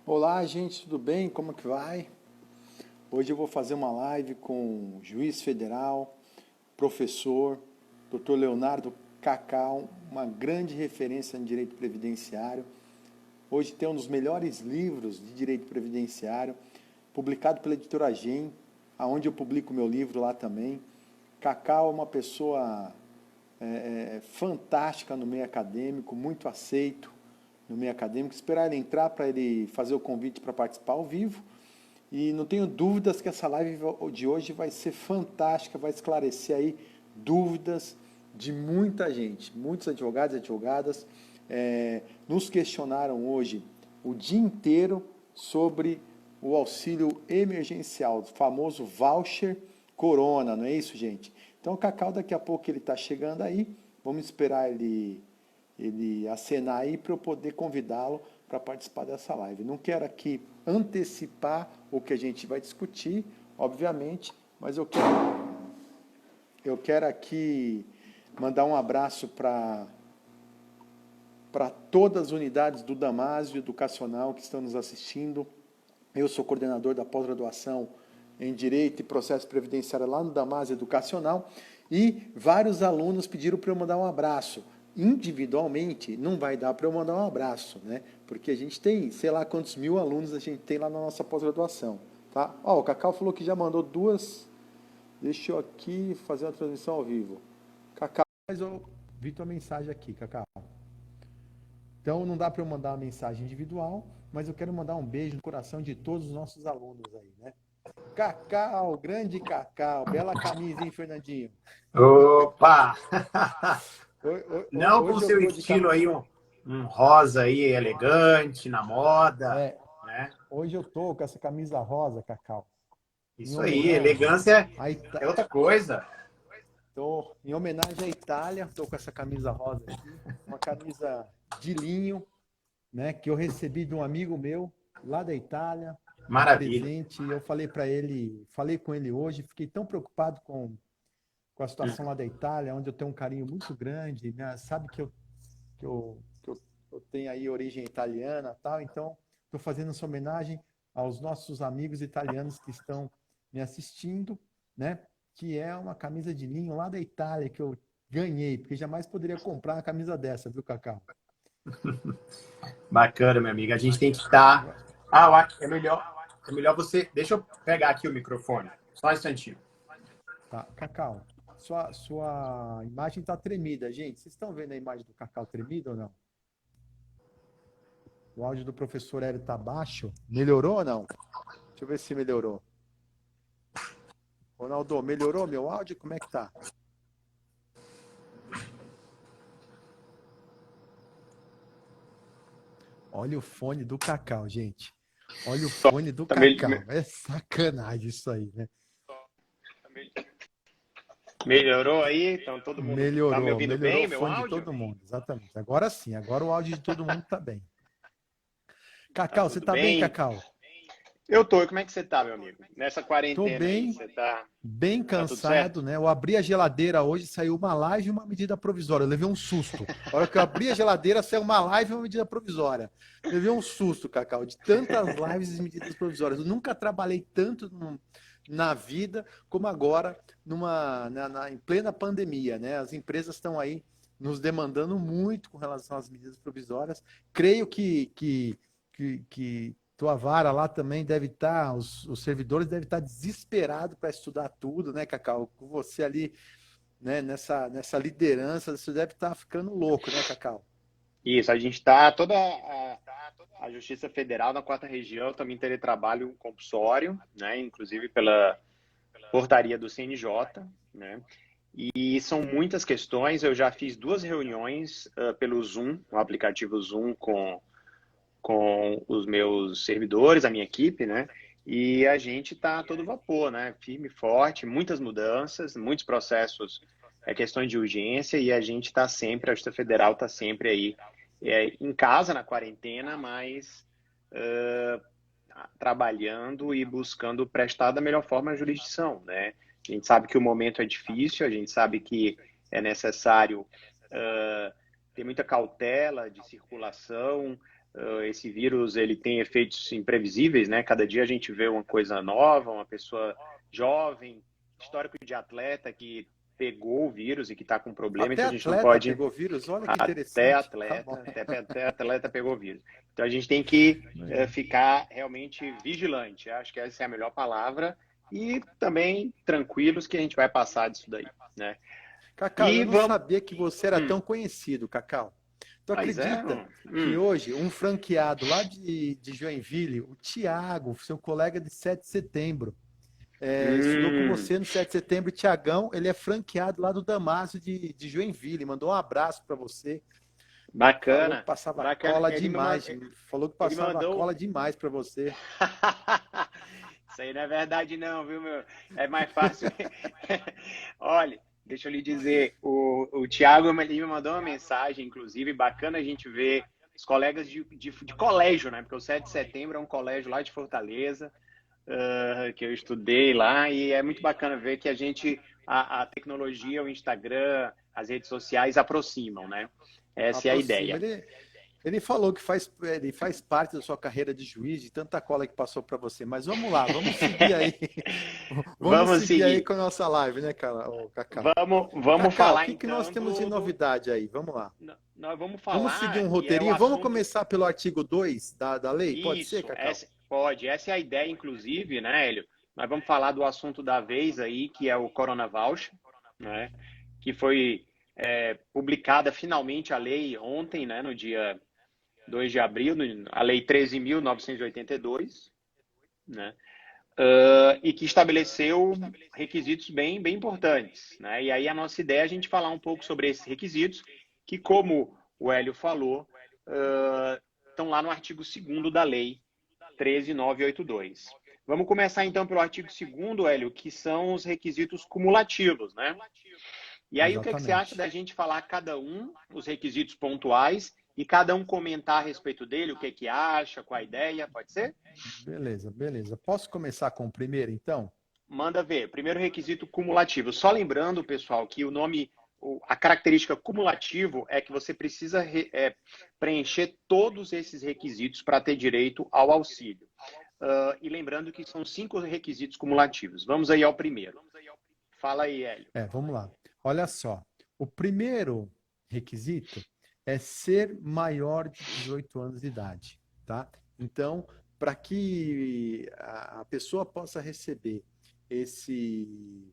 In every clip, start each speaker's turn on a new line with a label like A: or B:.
A: Olá, gente, tudo bem? Como que vai? Hoje eu vou fazer uma live com o juiz federal, professor, Dr. Leonardo Cacau, uma grande referência em direito previdenciário. Hoje tem um dos melhores livros de direito previdenciário, publicado pela editora Gen, aonde eu publico meu livro lá também. Cacau é uma pessoa fantástica no meio acadêmico, muito aceito no meio acadêmico. Esperar ele entrar para ele fazer o convite para participar ao vivo. E não tenho dúvidas que essa live de hoje vai ser fantástica, vai esclarecer aí dúvidas de muita gente, muitos advogados e advogadas nos questionaram hoje o dia inteiro sobre o auxílio emergencial, o famoso voucher Corona, não é isso, gente? Então o Cacau daqui a pouco ele está chegando aí, vamos esperar ele acenar aí para eu poder convidá-lo para participar dessa live. Não quero aqui antecipar o que a gente vai discutir, obviamente, mas eu quero aqui mandar um abraço para todas as unidades do Damásio Educacional que estão nos assistindo. Eu sou coordenador da pós-graduação em Direito e Processo Previdenciário lá no Damásio Educacional e vários alunos pediram para eu mandar um abraço. Individualmente, não vai dar para eu mandar um abraço, né? Porque a gente tem, sei lá quantos mil alunos a gente tem lá na nossa pós-graduação, tá? Ó, o Cacau falou que já mandou duas. Deixa eu aqui fazer uma transmissão ao vivo. Cacau, mas eu vi tua mensagem aqui, Cacau. Então não dá para eu mandar uma mensagem individual, mas eu quero mandar um beijo no coração de todos os nossos alunos aí, né? Cacau, grande Cacau, bela camisa, hein, Fernandinho?
B: Opa! Não com o
A: Hoje eu
B: seu
A: tô de
B: estilo
A: camisa.
B: aí, um rosa aí elegante, na moda,
A: É,
B: né?
A: hoje eu tô com essa camisa rosa, Cacau, em
B: Isso aí,
A: homenagem
B: elegância
A: à
B: é
A: Itália.
B: outra coisa.
A: Tô em homenagem à Itália, tô com essa camisa rosa aqui, uma camisa de linho, né, que eu recebi de um amigo meu lá da Itália, de
B: Maravilha.
A: presente. E eu falei para ele, falei com ele hoje, fiquei tão preocupado com a situação lá da Itália, onde eu tenho um carinho muito grande, né? Sabe que eu tenho aí origem italiana, tal. Então, estou fazendo essa homenagem aos nossos amigos italianos que estão me assistindo, né? Que é uma camisa de linho lá da Itália que eu ganhei, porque jamais poderia comprar uma camisa dessa, viu, Cacau?
B: Bacana, minha amiga. A gente tem que estar. Ah, eu acho que é melhor você. Deixa eu pegar aqui o microfone. Só um instantinho.
A: Tá, Cacau, sua imagem está tremida, gente. Vocês estão vendo a imagem do Cacau tremida ou não? O áudio do professor Hélio está baixo. Melhorou ou não? Deixa eu ver se melhorou. Ronaldo, melhorou meu áudio? Como é que tá? Olha o fone do Cacau, gente. Olha o fone do
B: Tá
A: Cacau. É sacanagem isso aí, né?
B: Melhorou aí? Então todo mundo tá me
A: Melhorou,
B: ouvindo
A: melhorou o
B: bem, meu
A: fone de
B: áudio?
A: todo mundo, exatamente. Agora sim, agora o áudio de todo mundo tá bem.
B: Tá
A: Cacau, você
B: tudo
A: tá bem,
B: bem?
A: Cacau?
B: Eu tô. E como é que você tá, meu amigo? Nessa
A: Tô
B: quarentena aí,
A: bem,
B: você tá.
A: bem
B: Tá tudo
A: cansado,
B: certo?
A: né? Eu abri a geladeira hoje, saiu uma live e uma medida provisória. Eu levei um susto. A hora que eu abri a geladeira, saiu uma live e uma medida provisória. Levei um susto, Cacau, de tantas lives e medidas provisórias. Eu nunca trabalhei tanto na vida como agora, em plena pandemia, né? As empresas estão aí nos demandando muito com relação às medidas provisórias. Creio que tua vara lá também deve estar, os servidores devem estar desesperados para estudar tudo, né, Cacau? Com você ali, né, nessa liderança, você deve estar ficando louco, né, Cacau?
B: Isso, a gente tá toda a Justiça Federal na quarta região também teletrabalho compulsório, né? Inclusive pela portaria do CNJ, né? E são muitas questões. Eu já fiz duas reuniões pelo Zoom, o aplicativo Zoom com os meus servidores, a minha equipe, né? E a gente está a todo vapor, né? Firme e forte, muitas mudanças, muitos processos, questões de urgência, e a gente está sempre, a Justiça Federal está sempre aí em casa, na quarentena, mas uh, trabalhando e buscando prestar da melhor forma a jurisdição, né? A gente sabe que o momento é difícil, a gente sabe que é necessário ter muita cautela de circulação, esse vírus ele tem efeitos imprevisíveis, né? Cada dia a gente vê uma coisa nova, uma pessoa jovem, histórico de atleta que pegou o vírus e que está com problema,
A: Até
B: então a gente não
A: atleta
B: pode.
A: pegou vírus, olha que
B: Até
A: interessante. Tá bom.
B: atleta, até atleta pegou vírus. Então a gente tem que ficar realmente vigilante. Acho que essa é a melhor palavra. E também tranquilos que a gente vai passar disso daí, né?
A: Cacau,
B: E
A: eu não
B: vamos.
A: sabia que você era tão conhecido, Cacau. Tu
B: Mas é.
A: acredita que hoje um franqueado lá de Joinville, o Tiago, seu colega de 7 de setembro, estudou com você no 7 de setembro, o Tiagão, ele é franqueado lá do Damásio de Joinville, mandou um abraço para você. Falou que
B: Bacana.
A: passava
B: Bacana.
A: cola demais. Falou que passava
B: mandou...
A: cola demais para você.
B: Isso aí não é verdade não, viu, meu? É mais fácil. Olha, deixa eu lhe dizer, o Thiago me mandou uma mensagem, inclusive, bacana a gente ver os colegas de colégio, né? Porque o 7 de setembro é um colégio lá de Fortaleza, que eu estudei lá, e é muito bacana ver que a tecnologia, o Instagram, as redes sociais aproximam, né? Essa é a
A: Aproxima.
B: ideia.
A: Ele falou que ele faz parte da sua carreira de juiz, de tanta cola que passou para você. Mas vamos lá, vamos seguir aí. Vamos seguir aí com a nossa live, né, cara? Cacau.
B: Vamos
A: Cacau,
B: falar
A: o que
B: então
A: nós temos de novidade aí? Vamos lá.
B: Nós vamos falar.
A: Vamos seguir um roteirinho. Vamos começar pelo artigo 2 da lei? Pode ser, Cacau?
B: Pode. Essa é a ideia, inclusive, né, Hélio? Nós vamos falar do assunto da vez aí, que é o Corona Voucher, né? Que foi publicada finalmente a lei ontem, né, no dia 2 de abril, a Lei 13.982, né? E que estabeleceu requisitos bem, bem importantes, né? E aí a nossa ideia é a gente falar um pouco sobre esses requisitos, que, como o Hélio falou, estão lá no artigo 2º da Lei 13.982. Vamos começar então pelo artigo 2º, Hélio, que são os requisitos cumulativos, né? E aí,
A: Exatamente.
B: O que você acha da gente falar cada um, os requisitos pontuais, e cada um comentar a respeito dele, o que acha, qual a ideia, pode ser?
A: Beleza. Posso começar com o primeiro, então?
B: Manda ver. Primeiro requisito cumulativo. Só lembrando, pessoal, que a característica cumulativo é que você precisa preencher todos esses requisitos para ter direito ao auxílio. E lembrando que são 5 requisitos cumulativos. Vamos aí ao primeiro. Fala aí, Hélio.
A: Vamos lá. Olha só. O primeiro requisito é ser maior de 18 anos de idade, tá? Então, para que a pessoa possa receber esse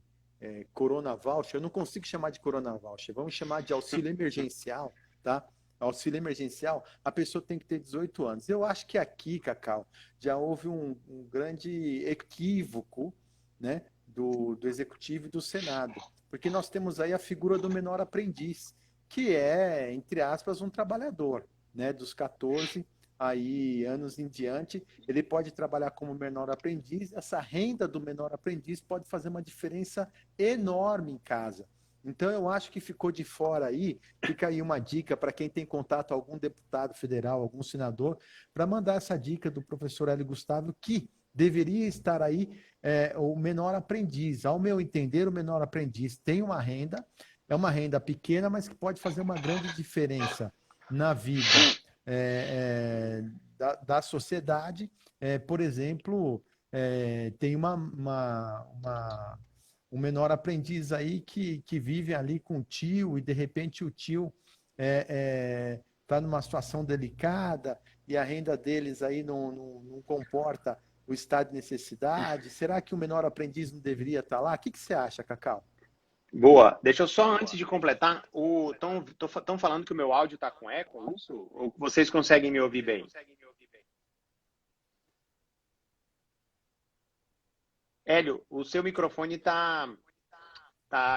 A: Corona Voucher, eu não consigo chamar de Corona Voucher, vamos chamar de auxílio emergencial, tá? Auxílio emergencial, a pessoa tem que ter 18 anos. Eu acho que aqui, Cacau, já houve um grande equívoco, né, do Executivo e do Senado, porque nós temos aí a figura do menor aprendiz, que é, entre aspas, um trabalhador, né, dos 14 aí anos em diante, ele pode trabalhar como menor aprendiz. Essa renda do menor aprendiz pode fazer uma diferença enorme em casa. Então, eu acho que ficou de fora aí, fica aí uma dica para quem tem contato a algum deputado federal, algum senador, para mandar essa dica do professor Hélio Gustavo, que deveria estar aí o menor aprendiz. Ao meu entender, o menor aprendiz tem uma renda, é uma renda pequena, mas que pode fazer uma grande diferença na vida da sociedade. Por exemplo, tem um menor aprendiz aí que vive ali com o tio e, de repente, o tio está numa situação delicada e a renda deles aí não comporta o estado de necessidade. Será que o menor aprendiz não deveria estar lá? O que você acha, Cacau?
B: Boa. Deixa eu só, antes de completar, estão falando que o meu áudio está com eco, isso? Ou vocês conseguem me ouvir bem? Hélio, o seu microfone tá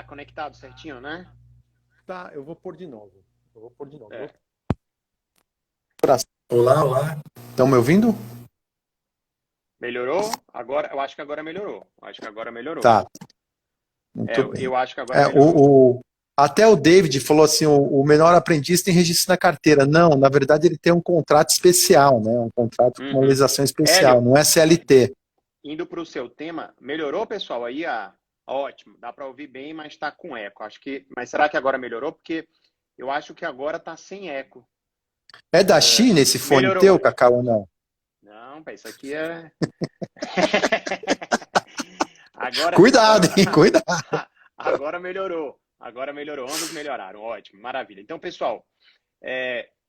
B: conectado certinho, né?
A: Tá, eu vou pôr de novo.
B: Olá.
A: Estão me ouvindo?
B: Melhorou? Eu acho que agora melhorou.
A: Tá. Muito bem.
B: Eu acho que agora melhorou.
A: Até o David falou assim, o menor aprendiz tem registro na carteira. Não, na verdade ele tem um contrato especial, né? Um contrato com uma legislação especial,
B: Hélio,
A: não é CLT.
B: Indo para o seu tema, melhorou, pessoal? Aí, ótimo, dá para ouvir bem, mas está com eco. Mas será que agora melhorou? Porque eu acho que agora está sem eco.
A: É da China esse fone teu,
B: Melhorou.
A: Cacau, ou não?
B: Não, pá, isso aqui é. Agora,
A: Cuidado,
B: agora,
A: hein? Cuidado.
B: agora melhorou. Agora melhorou. Ambos melhoraram. Ótimo, maravilha. Então, pessoal,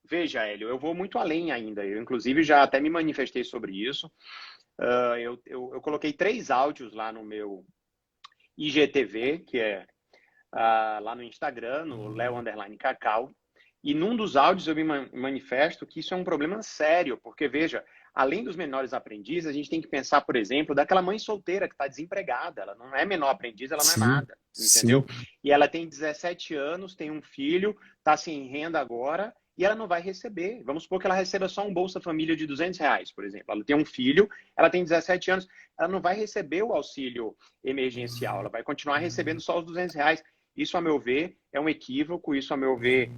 B: veja, Hélio, eu vou muito além ainda. Eu, inclusive, já até me manifestei sobre isso. Eu coloquei 3 áudios lá no meu IGTV, que é lá no Instagram, no Leo_Cacau. E num dos áudios eu me manifesto que isso é um problema sério, porque, veja, além dos menores aprendizes, a gente tem que pensar, por exemplo, daquela mãe solteira que está desempregada. Ela não é menor aprendiz, ela não é
A: Sim,
B: nada,
A: sim.
B: entendeu? E ela tem 17 anos, tem um filho, está sem renda agora, e ela não vai receber. Vamos supor que ela receba só um Bolsa Família de R$ 200, por exemplo. Ela tem um filho, ela tem 17 anos, ela não vai receber o auxílio emergencial, ela vai continuar recebendo só os R$ 200. Isso, a meu ver, é um equívoco, isso, a meu ver,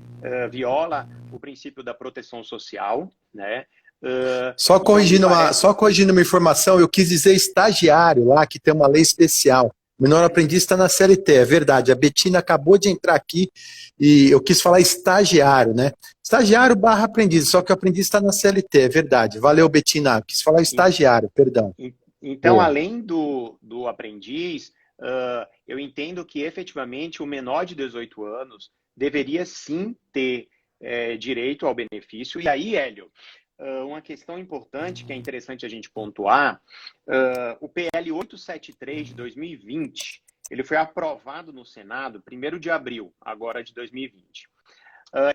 B: viola o princípio da proteção social, né? Então, me
A: Só
B: parece.
A: corrigindo uma informação, eu quis dizer estagiário lá, que tem uma lei especial. O menor aprendiz está na CLT, é verdade. A Betina acabou de entrar aqui e eu quis falar estagiário, né? Estagiário barra aprendiz, só que o aprendiz está na CLT, é verdade. Valeu, Betina. Quis falar estagiário, perdão.
B: Então,
A: Boa.
B: além do aprendiz, eu entendo que efetivamente o menor de 18 anos deveria sim ter direito ao benefício. E aí, Hélio, uma questão importante que é interessante a gente pontuar, o PL 873 de 2020, ele foi aprovado no Senado 1º de abril, agora de 2020.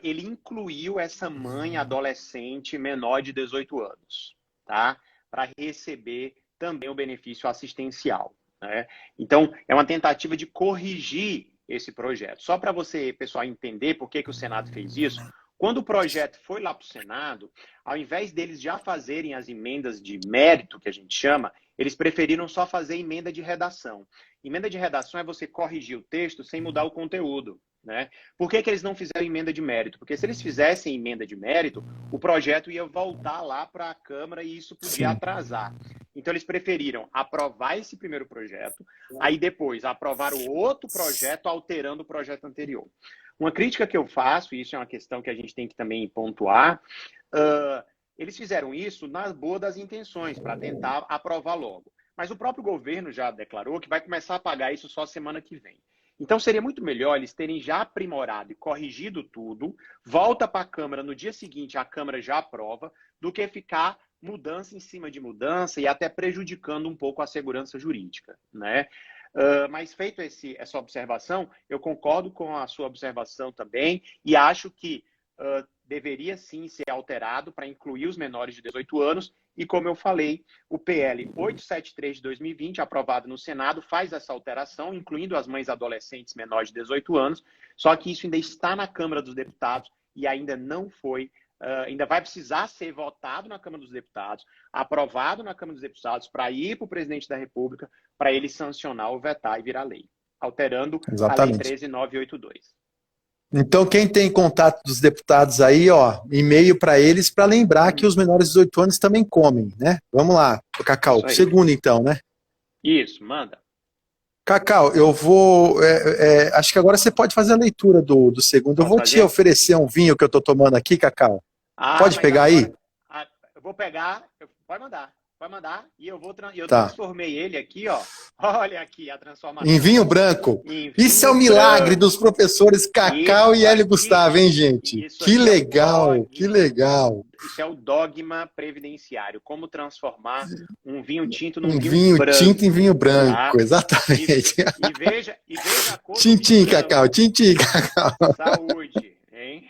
B: Ele incluiu essa mãe adolescente menor de 18 anos, tá? Para receber também o benefício assistencial, né? Então, é uma tentativa de corrigir esse projeto. Só para você, pessoal, entender por que o Senado fez isso, quando o projeto foi lá para o Senado, ao invés deles já fazerem as emendas de mérito, que a gente chama, eles preferiram só fazer emenda de redação. Emenda de redação é você corrigir o texto sem mudar o conteúdo, né? Por que eles não fizeram emenda de mérito? Porque se eles fizessem emenda de mérito, o projeto ia voltar lá para a Câmara e isso podia
A: Sim.
B: atrasar. Então, eles preferiram aprovar esse primeiro projeto, aí depois aprovar o outro projeto, alterando o projeto anterior. Uma crítica que eu faço, e isso é uma questão que a gente tem que também pontuar, eles fizeram isso na boa das intenções, para tentar aprovar logo. Mas o próprio governo já declarou que vai começar a pagar isso só semana que vem. Então, seria muito melhor eles terem já aprimorado e corrigido tudo, volta para a Câmara no dia seguinte, a Câmara já aprova, do que ficar mudança em cima de mudança e até prejudicando um pouco a segurança jurídica, né? Mas feito essa observação, eu concordo com a sua observação também e acho que deveria sim ser alterado para incluir os menores de 18 anos e, como eu falei, o PL 873 de 2020, aprovado no Senado, faz essa alteração, incluindo as mães adolescentes menores de 18 anos, só que isso ainda está na Câmara dos Deputados e ainda não foi, ainda vai precisar ser votado na Câmara dos Deputados, aprovado na Câmara dos Deputados, para ir para o presidente da República, para ele sancionar ou vetar e virar lei, alterando a Lei
A: Exatamente.
B: 13.982.
A: Então, quem tem contato dos deputados aí, ó, e-mail para eles para lembrar que os menores de 18 anos também comem, né? Vamos lá, Cacau.
B: Isso aí.
A: Segundo, então, né?
B: Isso, manda.
A: Cacau, eu vou. Acho que agora você pode fazer a leitura do segundo. Eu
B: Posso
A: vou te
B: fazer?
A: oferecer um vinho que eu estou tomando aqui, Cacau.
B: Ah,
A: Pode
B: mas
A: pegar aí?
B: agora eu vou pegar. Pode mandar. E eu
A: Tá.
B: transformei ele aqui, ó. Olha aqui a
A: Em
B: transformação.
A: vinho branco.
B: Em
A: Isso é o
B: vinho
A: milagre dos
B: branco.
A: professores Cacau e
B: Isso
A: Hélio
B: aqui,
A: Gustavo, hein, gente?
B: isso
A: Que
B: aqui é o
A: legal, que
B: dogma.
A: legal.
B: Isso é o dogma previdenciário. Como transformar um vinho tinto num
A: Um
B: vinho
A: vinho tinto em
B: branco,
A: vinho branco,
B: tá? E,
A: exatamente.
B: e veja a cor do vinho
A: Tintim, Cacau,
B: branco.
A: tintim, Cacau.
B: Saúde, hein?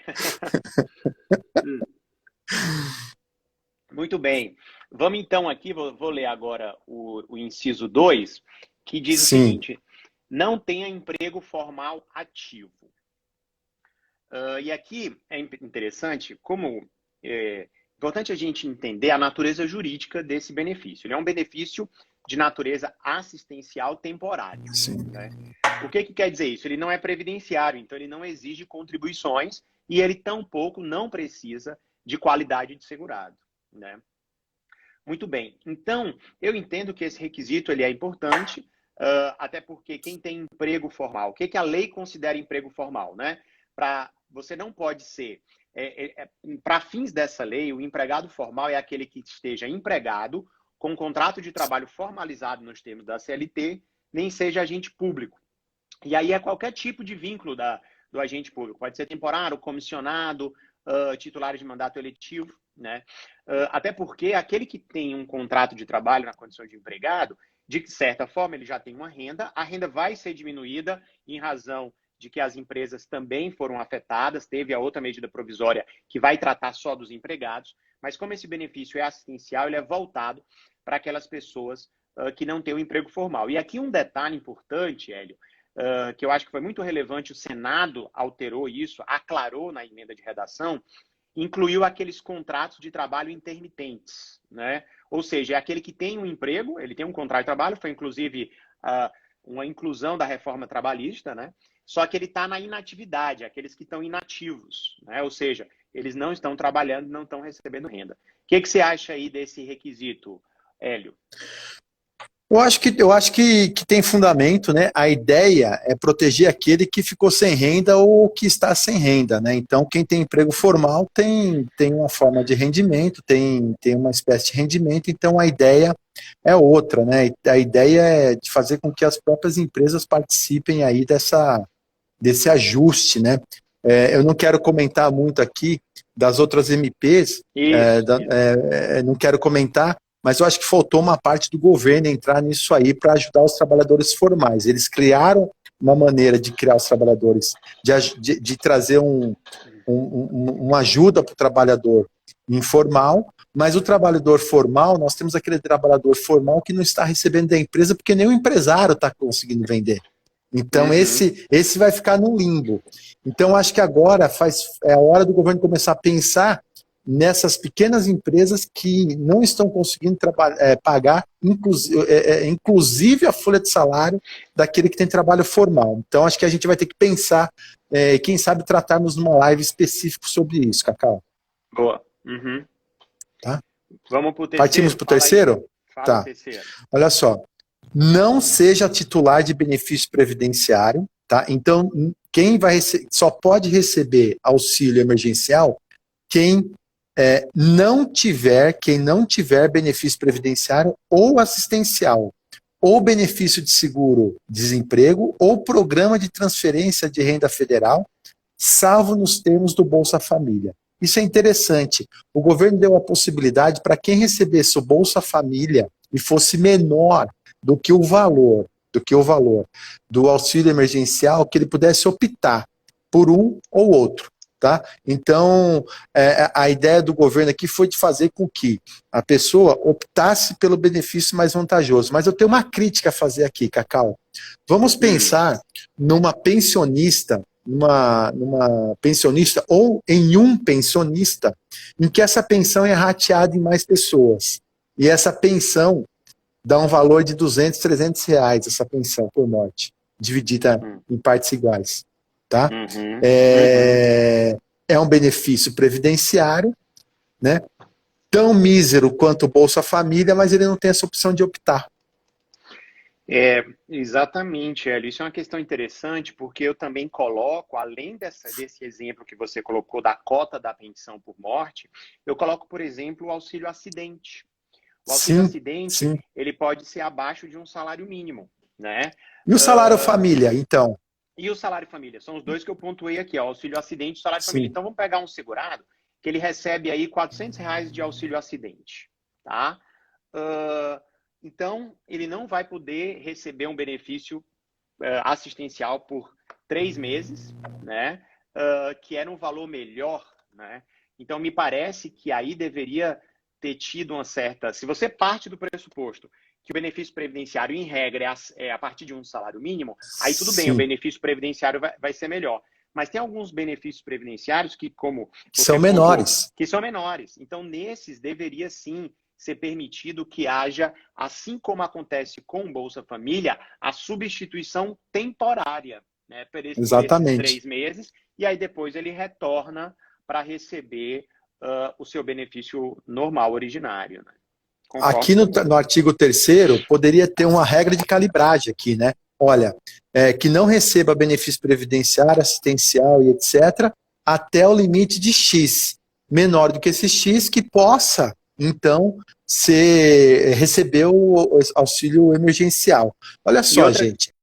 B: Muito bem. Vamos então aqui, vou ler agora o inciso 2, que diz o
A: Sim,
B: seguinte: não tenha emprego formal ativo. E aqui é interessante, como é importante a gente entender a natureza jurídica desse benefício. Ele é um benefício de natureza assistencial temporário,
A: sim.
B: né? O que quer dizer isso? Ele não é previdenciário, então ele não exige contribuições e ele tampouco não precisa de qualidade de segurado, né? Muito bem. Então, eu entendo que esse requisito ele é importante, até porque quem tem emprego formal, o que a lei considera emprego formal, né? Você não pode ser para fins dessa lei, o empregado formal é aquele que esteja empregado com um contrato de trabalho formalizado nos termos da CLT, nem seja agente público. E aí é qualquer tipo de vínculo do agente público. Pode ser temporário, comissionado, titulares de mandato eletivo, né? Até porque aquele que tem um contrato de trabalho na condição de empregado, de certa forma, ele já tem uma renda, a renda vai ser diminuída em razão de que as empresas também foram afetadas, teve a outra medida provisória que vai tratar só dos empregados, mas como esse benefício é assistencial, ele é voltado para aquelas pessoas que não têm um emprego formal. E aqui um detalhe importante, Hélio, que eu acho que foi muito relevante, o Senado alterou isso, aclarou na emenda de redação, incluiu aqueles contratos de trabalho intermitentes, né? Ou seja, é aquele que tem um emprego, ele tem um contrato de trabalho, foi inclusive uma inclusão da reforma trabalhista, né? Só que ele está na inatividade, aqueles que estão inativos, né? Ou seja, eles não estão trabalhando, não estão recebendo renda. O que você acha aí desse requisito, Hélio?
A: Eu acho que tem fundamento, né? A ideia é proteger aquele que ficou sem renda ou que está sem renda, né? Então, quem tem emprego formal tem uma forma de rendimento, tem uma espécie de rendimento, então a ideia é outra, né? A ideia é de fazer com que as próprias empresas participem aí desse ajuste, né? Eu não quero comentar muito aqui das outras MPs, não quero comentar, mas eu acho que faltou uma parte do governo entrar nisso aí para ajudar os trabalhadores formais. Eles criaram uma maneira de criar os trabalhadores, de trazer uma ajuda para o trabalhador informal, mas o trabalhador formal, nós temos aquele trabalhador formal que não está recebendo da empresa porque nem o empresário está conseguindo vender. Então, esse vai ficar no limbo. Então, acho que agora é a hora do governo começar a pensar nessas pequenas empresas que não estão conseguindo pagar, inclusive a folha de salário daquele que tem trabalho formal. Então, acho que a gente vai ter que pensar, quem sabe tratarmos numa live específica sobre isso, Cacau.
B: Boa.
A: Tá?
B: Vamos para o terceiro.
A: Partimos para o terceiro?
B: Fala o terceiro.
A: Olha só. Não seja titular de benefício previdenciário, tá? Então, quem só pode receber auxílio emergencial quem não tiver benefício previdenciário ou assistencial, ou benefício de seguro-desemprego, ou programa de transferência de renda federal, salvo nos termos do Bolsa Família. Isso é interessante. O governo deu a possibilidade para quem recebesse o Bolsa Família e fosse menor do que o valor do auxílio emergencial, que ele pudesse optar por um ou outro. Tá? Então, a ideia do governo aqui foi de fazer com que a pessoa optasse pelo benefício mais vantajoso. Mas eu tenho uma crítica a fazer aqui, Cacau. Vamos pensar numa pensionista, numa pensionista ou em um pensionista, em que essa pensão é rateada em mais pessoas. E essa pensão dá um valor de 200, 300 reais, essa pensão por morte, dividida em partes iguais. Tá? É um benefício previdenciário, né? Tão mísero quanto o Bolsa Família, mas ele não tem essa opção de optar.
B: Exatamente, Hélio. Isso é uma questão interessante, porque eu também coloco, além desse exemplo que você colocou da cota da pensão por morte, eu coloco, por exemplo, o auxílio acidente. O auxílio acidente, ele pode ser abaixo de um salário mínimo, né?
A: E o salário família, então?
B: E o salário família? São os dois que eu pontuei aqui, ó, auxílio acidente e salário família. Então, vamos pegar um segurado que ele recebe aí R$400 de auxílio acidente, tá? Então, ele não vai poder receber um benefício assistencial por 3 meses, né? Que era um valor melhor, né? Então, me parece que aí deveria ter tido uma certa... Se você parte do pressuposto que o benefício previdenciário, em regra, é a partir de um salário mínimo, aí tudo bem, o benefício previdenciário vai ser melhor. Mas tem alguns benefícios previdenciários que, como...
A: São menores.
B: Que são menores. Então, nesses, deveria sim ser permitido que haja, assim como acontece com o Bolsa Família, a substituição temporária, né, por esses 3 meses, e aí depois ele retorna para receber o seu benefício normal, originário, né?
A: Aqui no artigo 3º, poderia ter uma regra de calibragem aqui, né? Olha, que não receba benefício previdenciário, assistencial e etc., até o limite de X, menor do que esse X, que possa, então, receber o auxílio emergencial. Olha
B: E
A: só,
B: outra,
A: gente.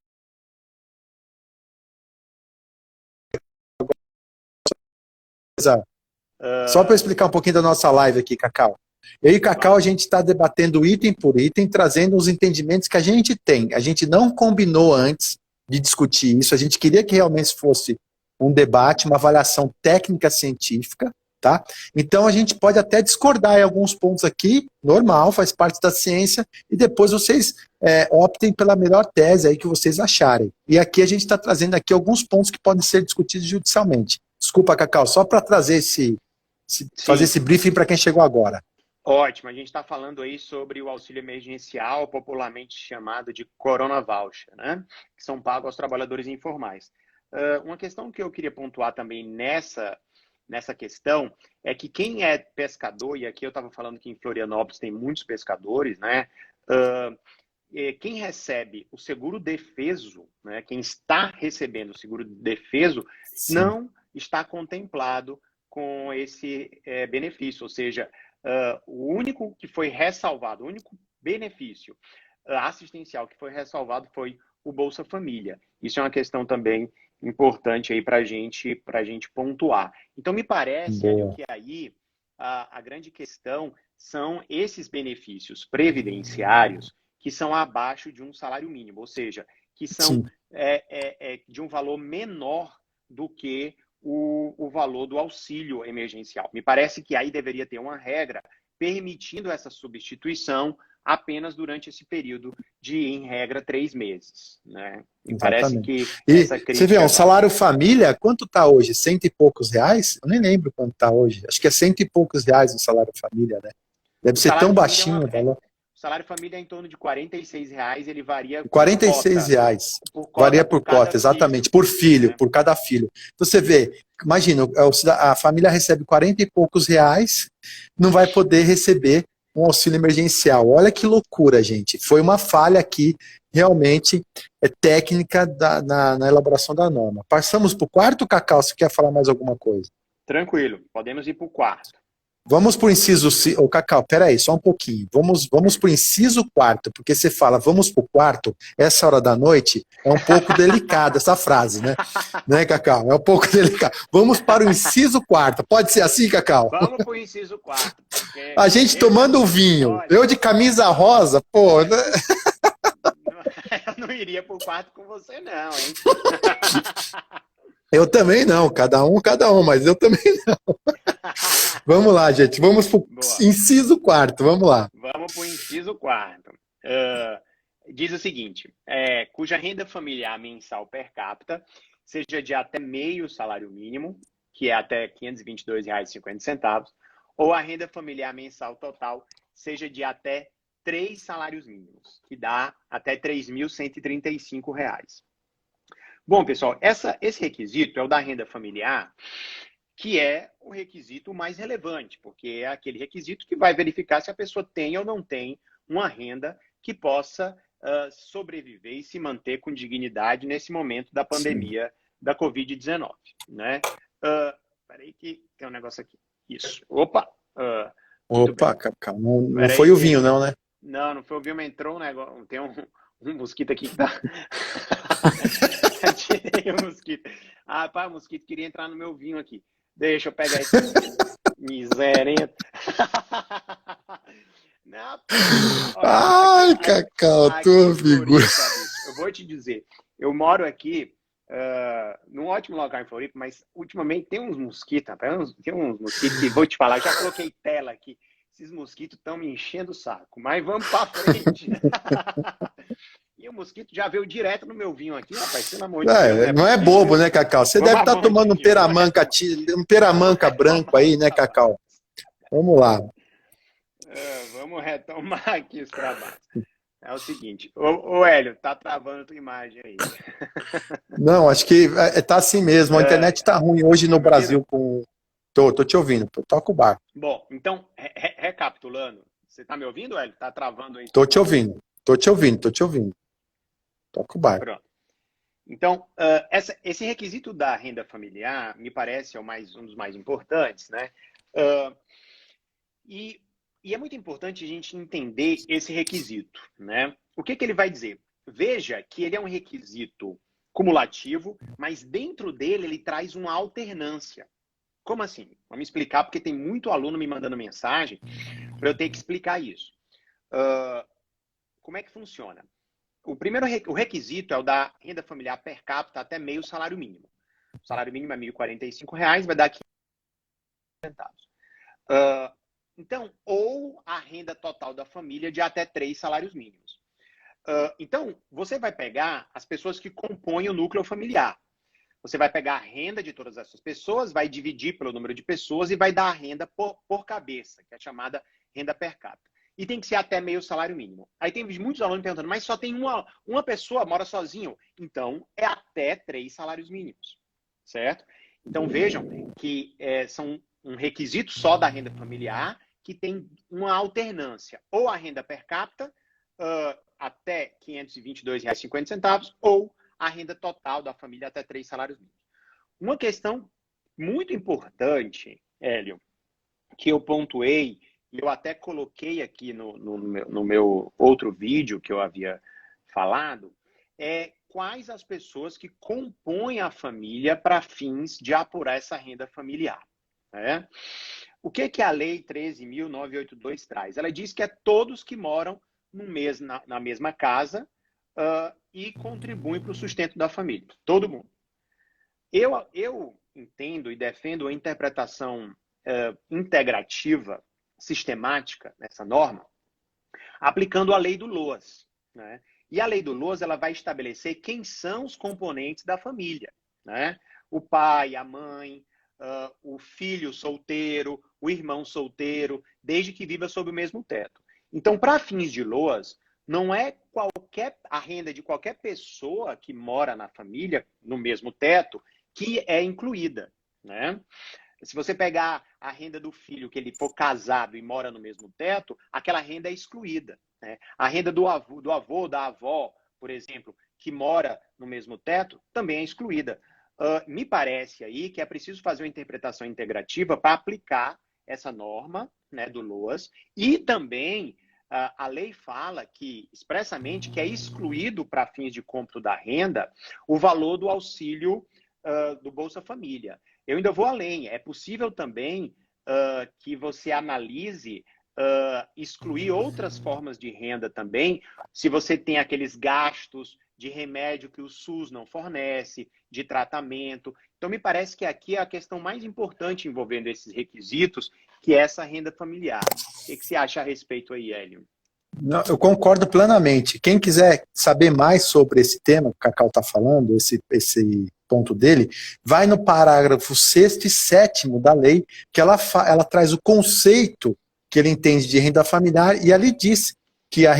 A: Só para explicar um pouquinho da nossa live aqui, Cacau. Eu e Cacau, a gente está debatendo item por item, trazendo os entendimentos que a gente tem. A gente não combinou antes de discutir isso, a gente queria que realmente fosse um debate, uma avaliação técnica científica, tá? Então a gente pode até discordar em alguns pontos aqui, normal, faz parte da ciência, e depois vocês optem pela melhor tese aí que vocês acharem. E aqui a gente está trazendo aqui alguns pontos que podem ser discutidos judicialmente. Desculpa, Cacau, só para trazer fazer esse briefing para quem chegou agora.
B: ótimo, a gente está falando aí sobre o auxílio emergencial, popularmente chamado de Corona Voucher, né? Que são pagos aos trabalhadores informais. Uma questão que eu queria pontuar também nessa questão é que quem é pescador, e aqui eu estava falando que em Florianópolis tem muitos pescadores, né? Quem recebe o seguro defeso, né? Quem está recebendo o seguro defeso,
A: Sim.
B: não está contemplado com esse benefício, ou seja, o único que foi ressalvado, o único benefício assistencial que foi ressalvado foi o Bolsa Família. Isso é uma questão também importante aí para a gente pontuar. Então, me parece, Hélio, que aí a grande questão são esses benefícios previdenciários que são abaixo de um salário mínimo, ou seja, que são de um valor menor do que o valor do auxílio emergencial. Me parece que aí deveria ter uma regra permitindo essa substituição apenas durante esse período de, em regra, 3 meses. Né? Me parece que essa crítica...
A: Você vê, um salário família, quanto está hoje? Cento e poucos reais? Eu nem lembro quanto está hoje. Acho que é cento e poucos reais o salário família, né? Deve ser tão baixinho.
B: O salário família é em torno de R$46, ele varia por
A: R$46. Varia por cota, exatamente, por filho, por cada filho. Então você vê, imagina, a família recebe 40 e poucos reais, não vai poder receber um auxílio emergencial. Olha que loucura, gente. Foi uma falha aqui, realmente, técnica na elaboração da norma. Passamos para o quarto, Cacau, você quer falar mais alguma coisa?
B: Tranquilo, podemos ir para o quarto.
A: Vamos para o inciso... Cacau, peraí, só um pouquinho. Vamos para o inciso quarto, porque você fala, vamos para o quarto, essa hora da noite, é um pouco delicada essa frase, né? Né, Cacau? É um pouco delicado. Vamos para o inciso quarto. Pode ser assim, Cacau?
B: Vamos para o inciso quarto.
A: A gente tomando vinho, olha, eu de camisa rosa, pô... Né?
B: Eu não iria para o quarto com você, não, hein?
A: Eu também não, cada um, mas eu também não. Vamos lá, gente, vamos para o inciso quarto, vamos lá.
B: Vamos para o inciso quarto. Diz o seguinte, cuja renda familiar mensal per capita seja de até meio salário mínimo, que é até R$ 522,50, ou a renda familiar mensal total seja de até 3 salários mínimos, que dá até R$ 3.135. Bom, pessoal, esse requisito é o da renda familiar, que é o requisito mais relevante, porque é aquele requisito que vai verificar se a pessoa tem ou não tem uma renda que possa sobreviver e se manter com dignidade nesse momento da pandemia da Covid-19. Né? Peraí que tem um negócio aqui. Isso. Opa!
A: Opa, Cacau, não foi o vinho, não, né?
B: Não foi o vinho, mas entrou um negócio. Tem um mosquito aqui que tá... Tirei o mosquito. Pá, o mosquito queria entrar no meu vinho aqui. Deixa eu pegar esse miserento. Não,
A: ai, Cacau, tua figura.
B: Eu vou te dizer, eu moro aqui num ótimo local em Floripa, mas ultimamente tem uns mosquitos, tem uns mosquitos que, vou te falar, já coloquei tela aqui. Esses mosquitos estão me enchendo o saco, mas vamos para frente. E o mosquito já veio direto no meu vinho aqui, rapaz, pelo amor de Deus.
A: Não é bobo, né, Cacau? Você deve estar tomando um peramanca branco aí, né, Cacau? Vamos lá.
B: Vamos retomar aqui os trabalhos. É o seguinte, ô Hélio, tá travando a tua imagem aí.
A: Não, acho que tá assim mesmo, a internet tá ruim hoje no Brasil com... Tô te ouvindo, toca o barco.
B: Bom, então, recapitulando, você tá me ouvindo, Hélio? Tá travando aí?
A: Tô te ouvindo. Toca o barco.
B: Pronto. Então, esse requisito da renda familiar me parece um dos mais importantes, né? E é muito importante a gente entender esse requisito, né? O que ele vai dizer? Veja que ele é um requisito cumulativo, mas dentro dele ele traz uma alternância. Como assim? Vamos explicar, porque tem muito aluno me mandando mensagem para eu ter que explicar isso. Como é que funciona? O requisito é o da renda familiar per capita até meio salário mínimo. O salário mínimo é R$ 1.045, vai dar aqui centavos. Então, ou a renda total da família de até 3 salários mínimos. Então, você vai pegar as pessoas que compõem o núcleo familiar. Você vai pegar a renda de todas essas pessoas, vai dividir pelo número de pessoas e vai dar a renda por cabeça, que é chamada renda per capita. E tem que ser até meio salário mínimo. Aí tem muitos alunos perguntando, mas só tem uma pessoa, mora sozinho. Então, é até 3 salários mínimos, certo? Então, vejam que são um requisito só da renda familiar que tem uma alternância. Ou a renda per capita, até R$ 522,50, ou a renda total da família até 3 salários mínimos. Uma questão muito importante, Hélio, que eu pontuei, e eu até coloquei aqui no meu outro vídeo que eu havia falado, é quais as pessoas que compõem a família para fins de apurar essa renda familiar. Né? O que a Lei 13.982 traz? Ela diz que é todos que moram na mesma casa e contribuem para o sustento da família. Todo mundo. Eu entendo e defendo a interpretação integrativa, sistemática nessa norma, aplicando a lei do LOAS. Né? E a lei do LOAS ela vai estabelecer quem são os componentes da família. Né? O pai, a mãe, o filho solteiro, o irmão solteiro, desde que viva sob o mesmo teto. Então, para fins de LOAS, não é a renda de qualquer pessoa que mora na família, no mesmo teto, que é incluída. Né? Se você pegar a renda do filho, que ele for casado e mora no mesmo teto, aquela renda é excluída. Né? A renda do avô, da avó, por exemplo, que mora no mesmo teto, também é excluída. Me parece aí que é preciso fazer uma interpretação integrativa para aplicar essa norma, né, do LOAS, e também a lei fala que, expressamente, que é excluído para fins de cômputo da renda o valor do auxílio do Bolsa Família. Eu ainda vou além. É possível também que você analise excluir outras formas de renda também, se você tem aqueles gastos de remédio que o SUS não fornece, de tratamento. Então, me parece que aqui é a questão mais importante envolvendo esses requisitos, que é essa renda familiar. O que você acha a respeito aí, Hélio?
A: Não, eu concordo plenamente. Quem quiser saber mais sobre esse tema que o Cacau está falando, esse ponto dele, vai no parágrafo 6º e 7º da lei, que ela traz o conceito que ele entende de renda familiar, e ali diz que o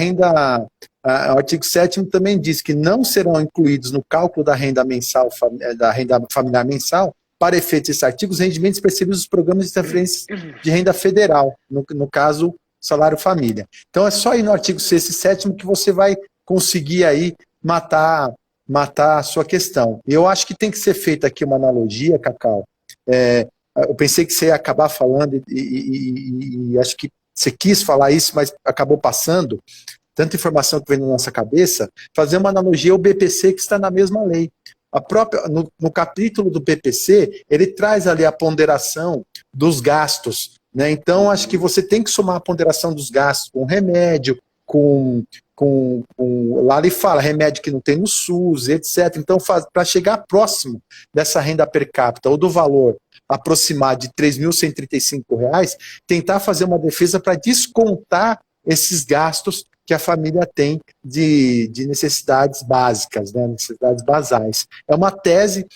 A: artigo 7º também diz que não serão incluídos no cálculo da renda mensal, da renda familiar mensal, para efeitos desse artigo, os rendimentos percebidos dos programas de transferência de renda federal, no caso, salário família. Então é só ir no artigo 6º e 7º que você vai conseguir aí matar a sua questão. E eu acho que tem que ser feita aqui uma analogia, Cacau. Eu pensei que você ia acabar falando e acho que você quis falar isso, mas acabou passando tanta informação que vem na nossa cabeça, fazer uma analogia ao BPC que está na mesma lei. No capítulo do BPC, ele traz ali a ponderação dos gastos, né? Então, acho que você tem que somar a ponderação dos gastos com remédio, lá ele fala remédio que não tem no SUS, etc. Então, para chegar próximo dessa renda per capita ou do valor aproximado de R$ 3.135, tentar fazer uma defesa para descontar esses gastos que a família tem de necessidades básicas, né, necessidades basais. É uma tese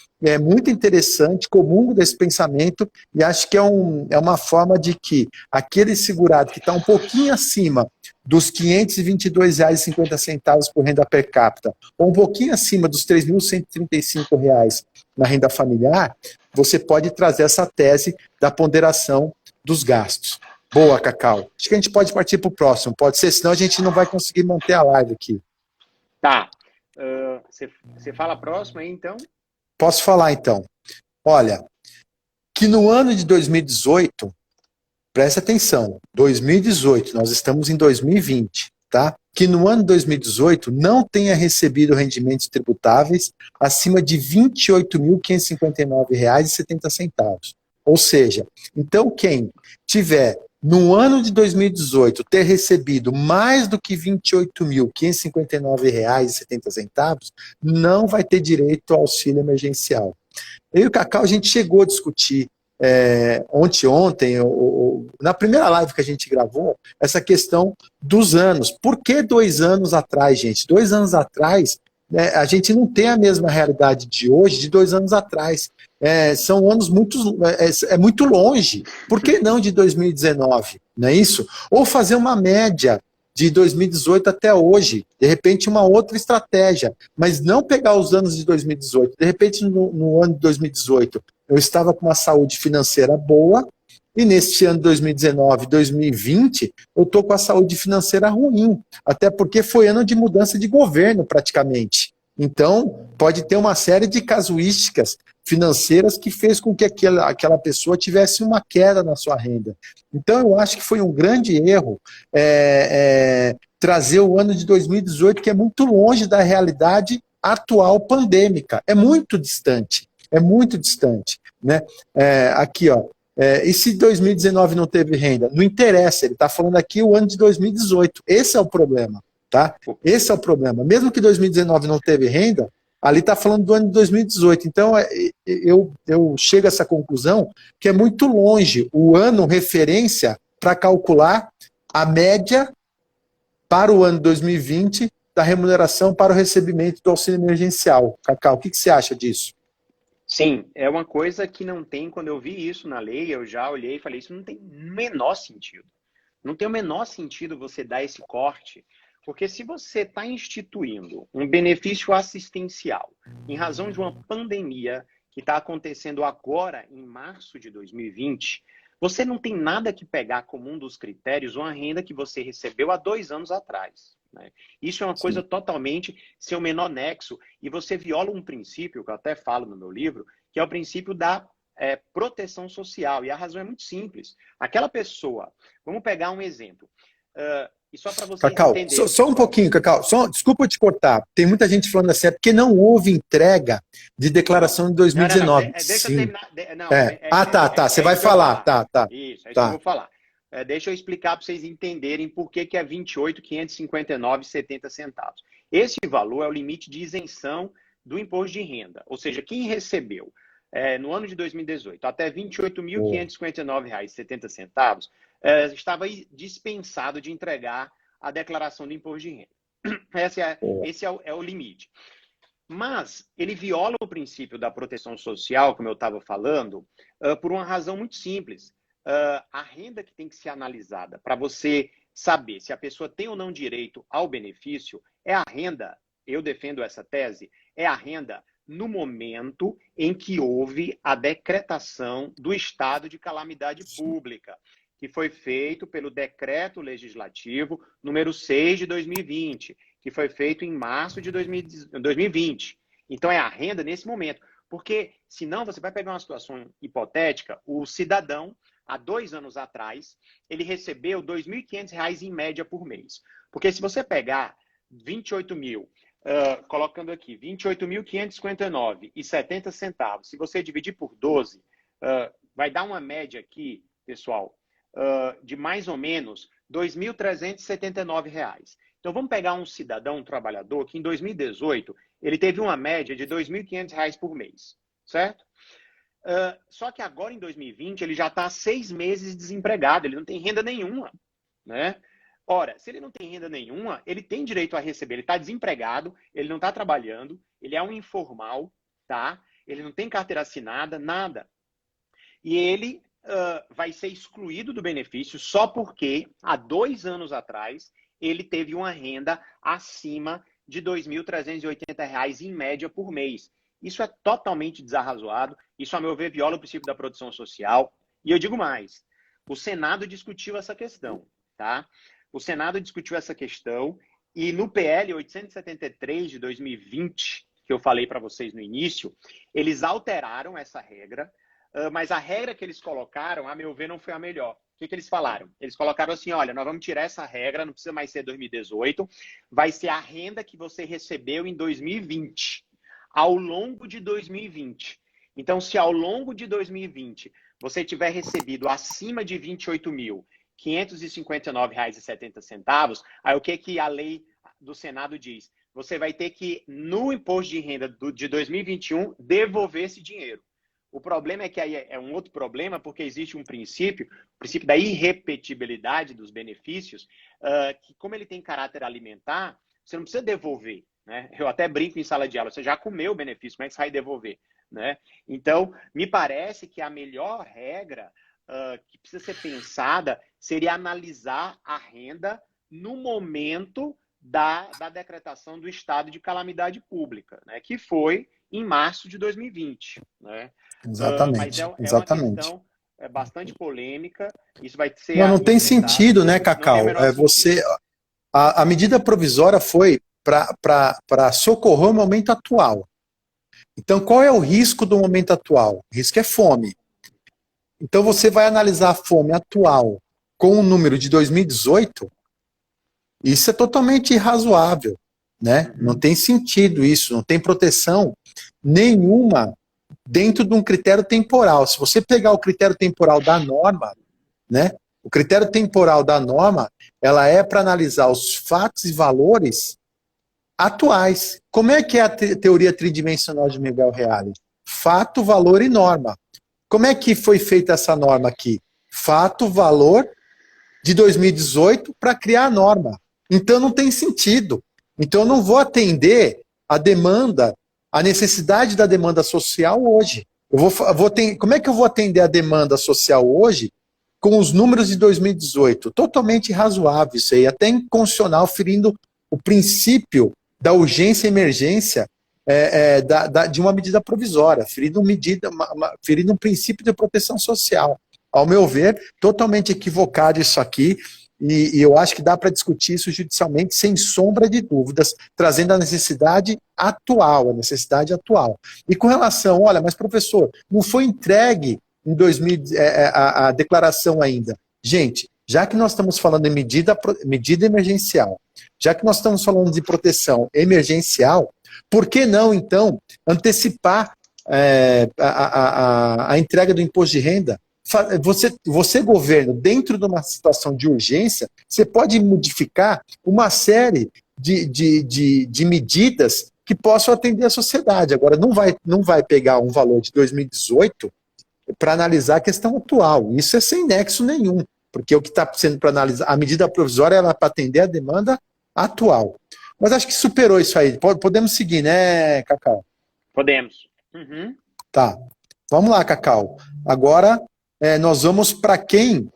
A: muito interessante, comungo desse pensamento, e acho que é uma forma de que aquele segurado que está um pouquinho acima dos R$ 522,50 por renda per capita, ou um pouquinho acima dos R$ 3.135 na renda familiar, você pode trazer essa tese da ponderação dos gastos. Boa, Cacau. Acho que a gente pode partir para o próximo. Pode ser, senão a gente não vai conseguir manter a live aqui.
B: Tá. Você fala próximo aí, então?
A: Posso falar então? Olha, que no ano de 2018, presta atenção, 2018, nós estamos em 2020, tá? Que no ano de 2018 não tenha recebido rendimentos tributáveis acima de R$ 28.559,70. Ou seja, então quem tiver no ano de 2018 ter recebido mais do que R$ 28.559,70 não vai ter direito ao auxílio emergencial. Eu e o Cacau, a gente chegou a discutir ontem, na primeira live que a gente gravou, essa questão dos anos. Por que 2 anos atrás, gente? 2 anos atrás, né, a gente não tem a mesma realidade de hoje de 2 anos atrás. São anos muito longe. Por que não de 2019? Não é isso? Ou fazer uma média de 2018 até hoje, de repente uma outra estratégia, mas não pegar os anos de 2018. De repente, no ano de 2018, eu estava com uma saúde financeira boa, e neste ano de 2019, 2020, eu estou com a saúde financeira ruim, até porque foi ano de mudança de governo praticamente. Então, pode ter uma série de casuísticas financeiras que fez com que aquela pessoa tivesse uma queda na sua renda. Então, eu acho que foi um grande erro trazer o ano de 2018, que é muito longe da realidade atual pandêmica. É muito distante. É muito distante. Né? Aqui, ó. E se 2019 não teve renda? Não interessa, ele está falando aqui o ano de 2018. Esse é o problema. Tá? Esse é o problema. Mesmo que 2019 não teve renda, ali está falando do ano de 2018. Então, eu chego a essa conclusão que é muito longe o ano referência para calcular a média para o ano 2020 da remuneração para o recebimento do auxílio emergencial. Cacau, o que você acha disso?
B: Sim, é uma coisa que não tem, quando eu vi isso na lei, eu já olhei e falei, isso não tem o menor sentido. Não tem o menor sentido você dar esse corte, porque se você está instituindo um benefício assistencial em razão de uma pandemia que está acontecendo agora, em março de 2020, você não tem nada que pegar como um dos critérios uma renda que você recebeu há 2 anos atrás. Né? Isso é uma coisa totalmente sem o menor nexo, e você viola um princípio, que eu até falo no meu livro, que é o princípio da proteção social. E a razão é muito simples. Aquela pessoa, vamos pegar um exemplo, e só para vocês
A: Cacau,
B: entenderem.
A: só um pouquinho, Cacau. Desculpa te cortar. Tem muita gente falando assim, é porque não houve entrega de declaração de 2019.
B: Deixa eu
A: Sim.
B: terminar.
A: Tá. Você vai
B: isso que eu vou
A: falar.
B: falar.
A: Tá.
B: Isso, é isso que eu vou falar. Deixa eu explicar para vocês entenderem por que é R$ 28.559,70. Esse valor é o limite de isenção do imposto de renda. Ou seja, quem recebeu no ano de 2018 até R$ 28.559,70 estava dispensado de entregar a declaração do imposto de renda. Esse é o limite. Mas ele viola o princípio da proteção social, como eu estava falando, por uma razão muito simples. A renda que tem que ser analisada para você saber se a pessoa tem ou não direito ao benefício é a renda, eu defendo essa tese, é a renda no momento em que houve a decretação do estado de calamidade pública, que foi feito pelo Decreto Legislativo número 6 de 2020, que foi feito em março de 2020. Então, é a renda nesse momento. Porque, senão, você vai pegar uma situação hipotética, o cidadão, há 2 anos atrás, ele recebeu R$ 2.500 em média por mês. Porque se você pegar 28 mil, colocando aqui, 28.559,70, se você dividir por 12, vai dar uma média aqui, pessoal, de mais ou menos R$ 2.379. Então, vamos pegar um cidadão, um trabalhador, que em 2018 ele teve uma média de R$ 2.500 por mês, certo? Só que agora, em 2020, ele já está há 6 meses desempregado, ele não tem renda nenhuma, né? Ora, se ele não tem renda nenhuma, ele tem direito a receber, ele está desempregado, ele não está trabalhando, ele é um informal, tá? Ele não tem carteira assinada, nada. E ele vai ser excluído do benefício só porque, há 2 anos atrás, ele teve uma renda acima de R$ 2.380 em média por mês. Isso é totalmente desarrazoado, isso, a meu ver, viola o princípio da proteção social. E eu digo mais, o Senado discutiu essa questão, tá? O Senado discutiu essa questão E no PL 873 de 2020, que eu falei para vocês no início, eles alteraram essa regra, mas a regra que eles colocaram, a meu ver, não foi a melhor. O que eles falaram? Eles colocaram assim, olha, nós vamos tirar essa regra, não precisa mais ser 2018, vai ser a renda que você recebeu em 2020, ao longo de 2020. Então, se ao longo de 2020 você tiver recebido acima de R$ 28.559,70, aí o que a lei do Senado diz? Você vai ter que, no imposto de renda de 2021, devolver esse dinheiro. O problema é que aí é um outro problema, porque existe um princípio, o princípio da irrepetibilidade dos benefícios, que como ele tem caráter alimentar, você não precisa devolver. Né? Eu até brinco em sala de aula, você já comeu o benefício, como é que você vai devolver? Né? Então, me parece que a melhor regra que precisa ser pensada seria analisar a renda no momento da decretação do estado de calamidade pública, né? Que foi em março de 2020. Né? Mas
A: Exatamente,
B: é uma
A: exatamente.
B: questão bastante polêmica, isso vai ser
A: Não tem
B: implementado,
A: sentido, né,
B: não tem o
A: Cacau?
B: menor sentido.
A: A medida provisória foi para socorrer o momento atual. Então, qual é o risco do momento atual? O risco é fome. Então, você vai analisar a fome atual com o número de 2018, isso é totalmente irrazoável, né? Não tem sentido isso, não tem proteção nenhuma dentro de um critério temporal. Se você pegar o critério temporal da norma, né? O critério temporal da norma, ela é para analisar os fatos e valores atuais. Como é que é a teoria tridimensional de Miguel Reale? Fato, valor e norma. Como é que foi feita essa norma aqui? Fato, valor de 2018 para criar a norma. Então não tem sentido. Então eu não vou atender a demanda, a necessidade da demanda social hoje. Como é que eu vou atender a demanda social hoje com os números de 2018? Totalmente irrazoável isso aí, até inconstitucional, ferindo o princípio da urgência e emergência de uma medida provisória, ferindo um princípio de proteção social. Ao meu ver, totalmente equivocado isso aqui, e eu acho que dá para discutir isso judicialmente sem sombra de dúvidas, trazendo a necessidade atual, E com relação, olha, mas professor, não foi entregue em 2000 a declaração ainda. Gente, já que nós estamos falando em medida emergencial, já que nós estamos falando de proteção emergencial, por que não, então, antecipar a entrega do imposto de renda? Você, governo, dentro de uma situação de urgência, você pode modificar uma série de medidas que possam atender a sociedade. Agora, não vai pegar um valor de 2018 para analisar a questão atual. Isso é sem nexo nenhum, porque o que está sendo para analisar, a medida provisória é para atender a demanda atual. Mas acho que superou isso aí. Podemos seguir, né, Cacau?
B: Podemos.
A: Tá. Vamos lá, Cacau. Agora, nós vamos para quem?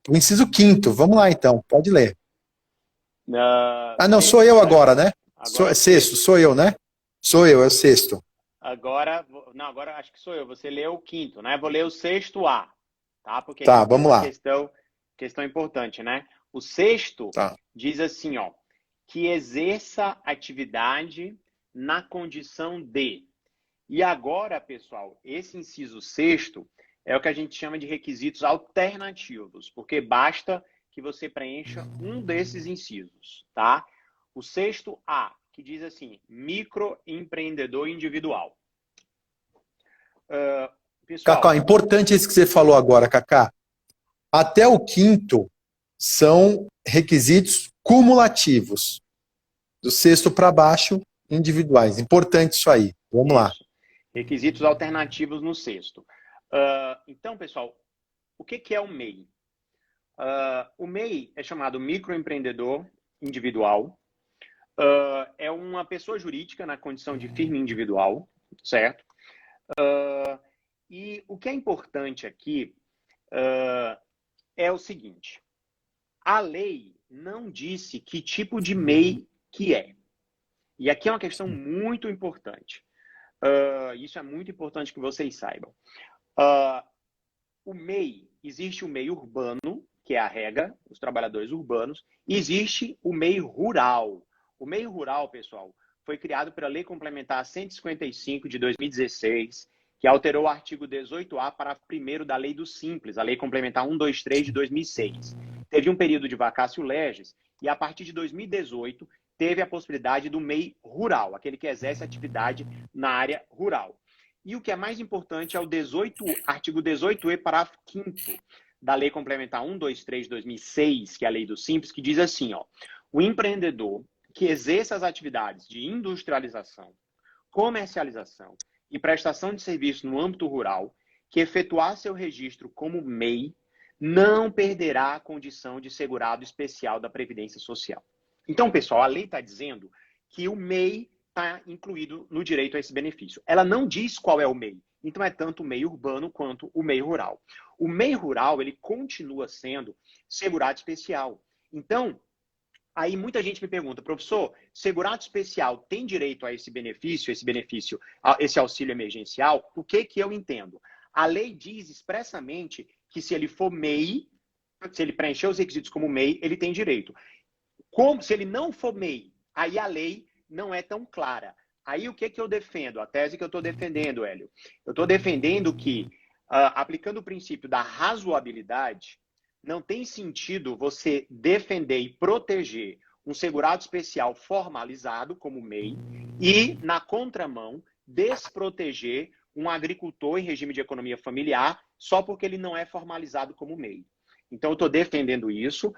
A: O inciso 5º. Vamos lá, então. Pode ler. Não, sou eu agora, né? Sexto, sou eu, né? Sou eu, é o sexto.
B: Agora acho que sou eu. Você leu o 5º, né? Vou ler o 6º A, tá? Porque
A: tá,
B: aqui tem
A: vamos
B: uma
A: lá.
B: questão importante, né? O 6º diz assim, ó, que exerça atividade na condição de. E agora, pessoal, esse inciso 6º é o que a gente chama de requisitos alternativos, porque basta que você preencha um desses incisos, tá? O 6º A, que diz assim, microempreendedor individual. Pessoal,
A: Cacá, importante isso que você falou agora, Cacá. Até o 5º são requisitos cumulativos. Do 6º para baixo, individuais. Importante isso aí. Vamos lá.
B: Requisitos alternativos no 6º. Então, pessoal, o que é o MEI? O MEI é chamado microempreendedor individual. É uma pessoa jurídica na condição de firma individual, certo? E o que é importante aqui é o seguinte: a lei não disse que tipo de MEI que é. E aqui é uma questão muito importante. Isso é muito importante que vocês saibam. O MEI, existe o MEI urbano que é a rega, os trabalhadores urbanos, e existe o meio rural. O meio rural, pessoal, foi criado pela Lei Complementar 155 de 2016, que alterou o artigo 18A, parágrafo 1º da Lei do Simples, a Lei Complementar 123 de 2006. Teve um período de vacatio legis e, a partir de 2018, teve a possibilidade do MEI rural, aquele que exerce atividade na área rural. E o que é mais importante é o artigo 18E, parágrafo 5º da Lei Complementar 123 de 2006, que é a Lei do Simples, que diz assim, ó, o empreendedor que exerça as atividades de industrialização, comercialização e prestação de serviço no âmbito rural, que efetuar seu registro como MEI, não perderá a condição de segurado especial da Previdência Social. Então, pessoal, a lei está dizendo que o MEI está incluído no direito a esse benefício. Ela não diz qual é o MEI. Então, é tanto o MEI urbano quanto o MEI rural. O MEI rural, ele continua sendo segurado especial. Então, aí muita gente me pergunta, professor, segurado especial tem direito a esse benefício, esse auxílio emergencial? O que eu entendo? A lei diz expressamente que se ele for MEI, se ele preencher os requisitos como MEI, ele tem direito. Como se ele não for MEI, aí a lei não é tão clara. Aí o que eu defendo? A tese que eu estou defendendo, Hélio. Eu estou defendendo que, aplicando o princípio da razoabilidade, não tem sentido você defender e proteger um segurado especial formalizado, como MEI, e, na contramão, desproteger um agricultor em regime de economia familiar só porque ele não é formalizado como MEI. Então, eu estou defendendo isso.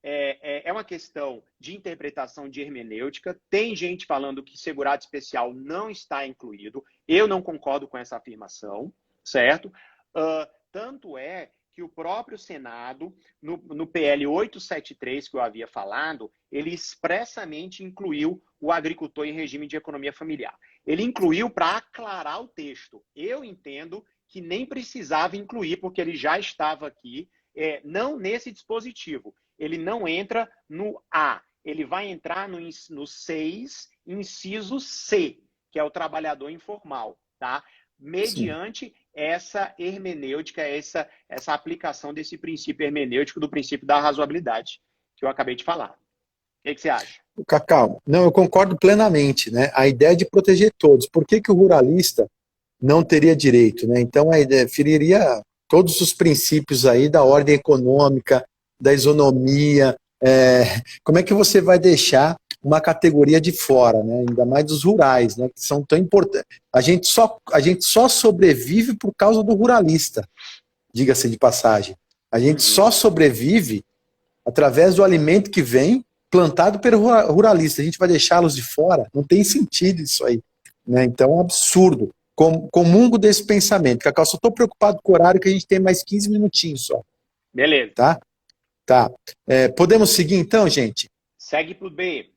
B: É uma questão de interpretação de hermenêutica. Tem gente falando que segurado especial não está incluído. Eu não concordo com essa afirmação, certo? Tanto é que o próprio Senado, no PL 873, que eu havia falado, ele expressamente incluiu o agricultor em regime de economia familiar. Ele incluiu para aclarar o texto. Eu entendo que nem precisava incluir, porque ele já estava aqui, não nesse dispositivo. Ele não entra no A, ele vai entrar no 6, inciso C, que é o trabalhador informal, tá? Mediante essa hermenêutica, essa aplicação desse princípio hermenêutico, do princípio da razoabilidade, que eu acabei de falar. O que você acha?
C: Cacau, não, eu concordo plenamente, né? A ideia é de proteger todos. Por que o ruralista não teria direito, né? Então, a ideia feriria todos os princípios aí da ordem econômica, da isonomia. Como é que você vai deixar uma categoria de fora, né? Ainda mais dos rurais, né? Que são tão importantes. A gente só sobrevive por causa do ruralista, diga-se de passagem. A gente só sobrevive através do alimento que vem plantado pelo ruralista. A gente vai deixá-los de fora? Não tem sentido isso aí, né? Então é um absurdo. Comungo desse pensamento. Cacau, só estou preocupado com o horário, que a gente tem mais 15 minutinhos só.
B: Beleza.
C: Tá. Podemos seguir então, gente?
B: Segue pro B.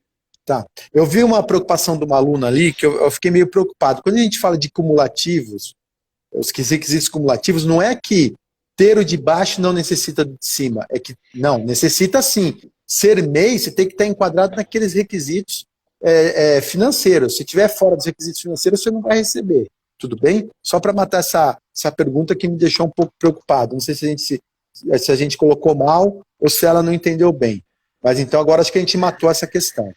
C: Tá. Eu vi uma preocupação de uma aluna ali, que eu fiquei meio preocupado. Quando a gente fala de cumulativos, os requisitos cumulativos, não é que ter o de baixo não necessita de cima. É que, não, necessita sim. Ser MEI, você tem que estar enquadrado naqueles requisitos financeiros. Se estiver fora dos requisitos financeiros, você não vai receber. Tudo bem? Só para matar essa pergunta que me deixou um pouco preocupado. Não sei se a gente colocou mal ou se ela não entendeu bem. Mas então agora acho que a gente matou essa questão.